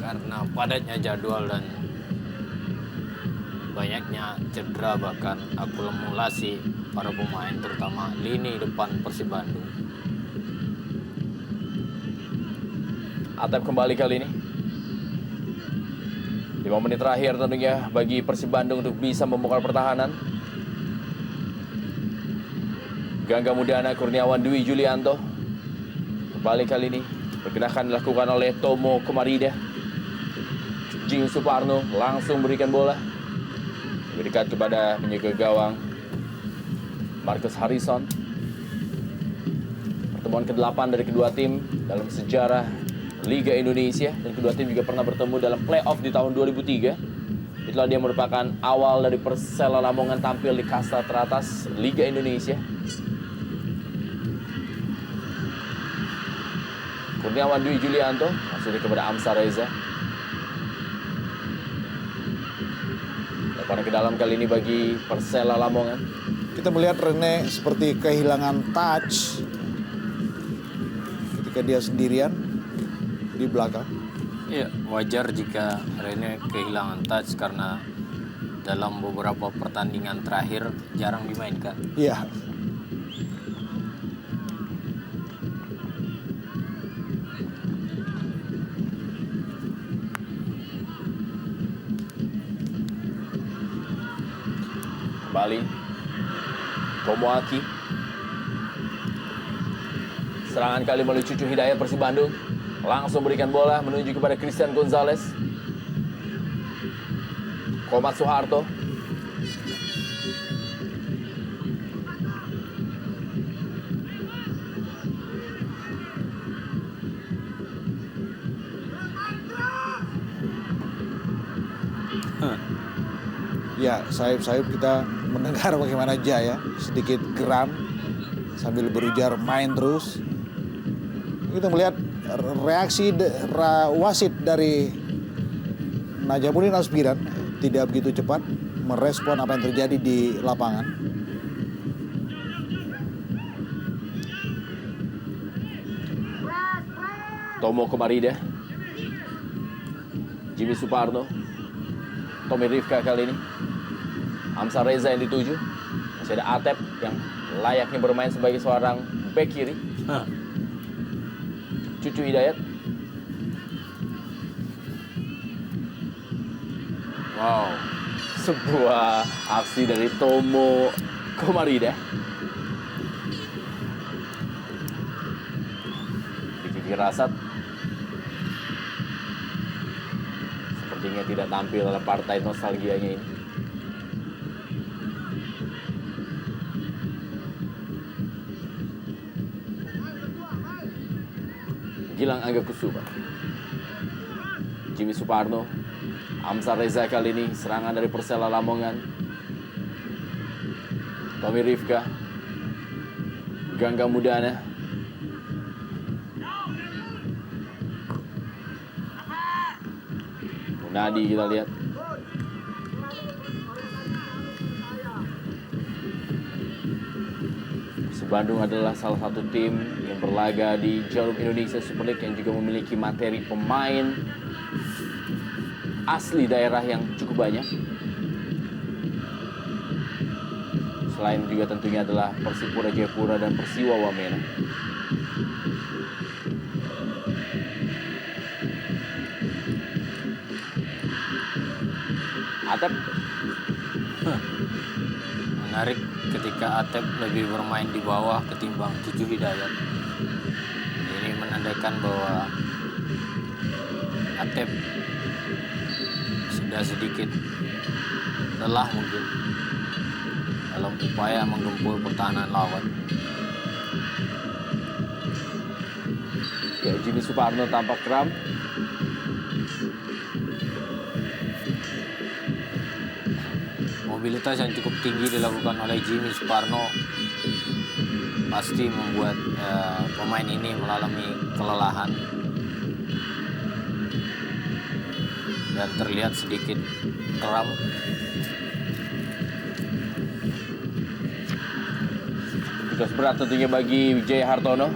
karena padatnya jadwal dan banyaknya cedera, bahkan akumulasi para pemain terutama lini depan Persib Bandung. Atep kembali kali ini. 5 menit terakhir tentunya bagi Persib Bandung untuk bisa membongkar pertahanan. Gangga Mudana, Kurniawan Dwi Julianto. Kembali kali ini. Pergerakan dilakukan oleh Tomo Komarida. Jing Suparno langsung berikan bola. Lebih dekat kepada penjaga gawang Marcus Harrison. Pertemuan ke-8 dari kedua tim dalam sejarah Liga Indonesia dan kedua tim juga pernah bertemu dalam playoff di tahun 2003. Itulah dia merupakan awal dari Persela Lamongan tampil di kasta teratas Liga Indonesia. Kurniawan Dwi Julianto maksudnya kepada Amsar Reza. Lemparan ke dalam kali ini bagi Persela Lamongan. Kita melihat Rene seperti kehilangan touch ketika dia sendirian di belakang. Iya, wajar jika Rene kehilangan touch karena dalam beberapa pertandingan terakhir jarang dimainkan. Iya. Kembali Tomoaki. Serangan kali melalui Cucu Hidayat Persib Bandung. Langsung berikan bola menuju kepada Christian Gonzalez. Komat Soeharto. Ya, sayup-sayup kita mendengar bagaimana Jaya sedikit geram sambil berujar main terus. Kita melihat reaksi wasit dari Najamuddin Aspiran tidak begitu cepat merespon apa yang terjadi di lapangan. Tomo Komarida. Jimmy Suparno. Tommy Rifka kali ini. Amsar Reza yang dituju. Masih ada Atep yang layaknya bermain sebagai seorang bek kiri. Cucu Hidayat. Wow, sebuah aksi dari Tomo Komarida. Kiki Rasat sepertinya tidak tampil dalam partai nostalgianya ini. Gilang Angga Kusuma. Jimmy Suparno. Amsar Reza kali ini serangan dari Persela Lamongan. Tommy Rifka. Gangga Mudana. Munadi kita lihat. Persib Bandung adalah salah satu tim yang berlaga di Jarum Indonesia Super League yang juga memiliki materi pemain asli daerah yang cukup banyak. Selain juga tentunya adalah Persipura Jayapura dan Persiwa Wamena. Atep. Menarik ketika Atep lebih bermain di bawah ketimbang Cucu Hidayat. Ini menandakan bahwa Atep sudah sedikit lelah mungkin dalam upaya menggempur pertahanan lawan. Ya, Jimmy Suparno tampak kram. Mobilitas yang cukup tinggi dilakukan oleh Jimmy Suparno pasti membuat pemain ini mengalami kelelahan dan terlihat sedikit kram. Tugas berat tentunya bagi Wijaya Hartono.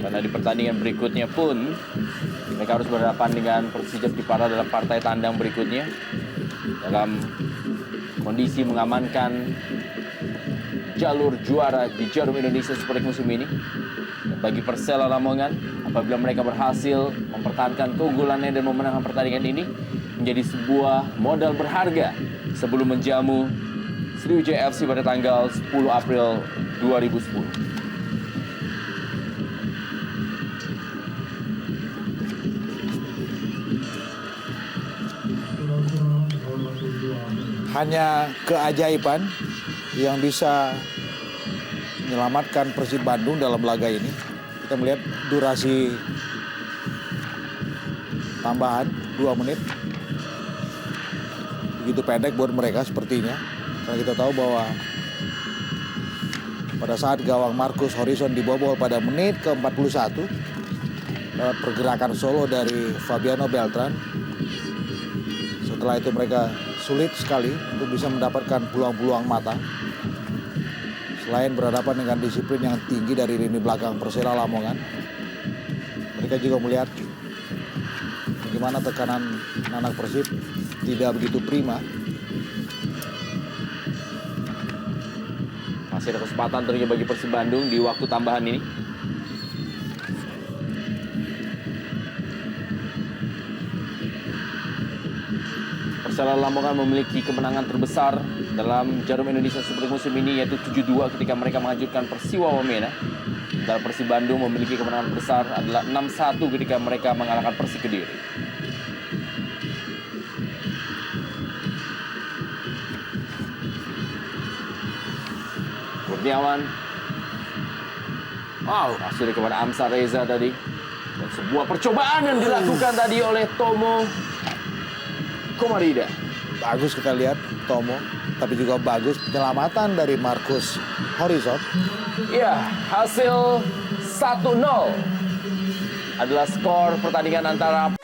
Karena di pertandingan berikutnya pun mereka harus berhadapan dengan Persija Jepara dalam partai tandang berikutnya. Dalam kondisi mengamankan jalur juara di Jarum Indonesia Super League musim ini. Dan bagi Persela Lamongan, apabila mereka berhasil mempertahankan keunggulannya dan memenangkan pertandingan ini, menjadi sebuah modal berharga sebelum menjamu Sriwijaya FC pada tanggal 10 April 2010. Hanya keajaiban yang bisa menyelamatkan Persib Bandung dalam laga ini. Kita melihat durasi tambahan 2 menit. Begitu pendek buat mereka sepertinya. Karena kita tahu bahwa pada saat gawang Marcus Horizon dibobol pada menit ke-41 lewat pergerakan solo dari Fabiano Beltran. Setelah itu mereka sulit sekali untuk bisa mendapatkan peluang-peluang mata. Selain berhadapan dengan disiplin yang tinggi dari lini belakang Persela Lamongan, mereka juga melihat bagaimana tekanan anak Persib tidak begitu prima. Masih ada kesempatan tentunya bagi Persib Bandung di waktu tambahan ini. Persela Lamongan memiliki kemenangan terbesar dalam Jarum Indonesia Super League musim ini, yaitu 7-2 ketika mereka menghancurkan Persiwa Wamena. Dan Persib Bandung memiliki kemenangan besar adalah 6-1 ketika mereka mengalahkan Persik Kediri. Kurniawan. Wow, hasil kepada Amsar Reza tadi. Dan sebuah percobaan yang dilakukan tadi oleh Tomo Komarida. Bagus kita lihat Tomo, tapi juga bagus penyelamatan dari Marcus Horizon. Ya, hasil 1-0 adalah skor pertandingan antara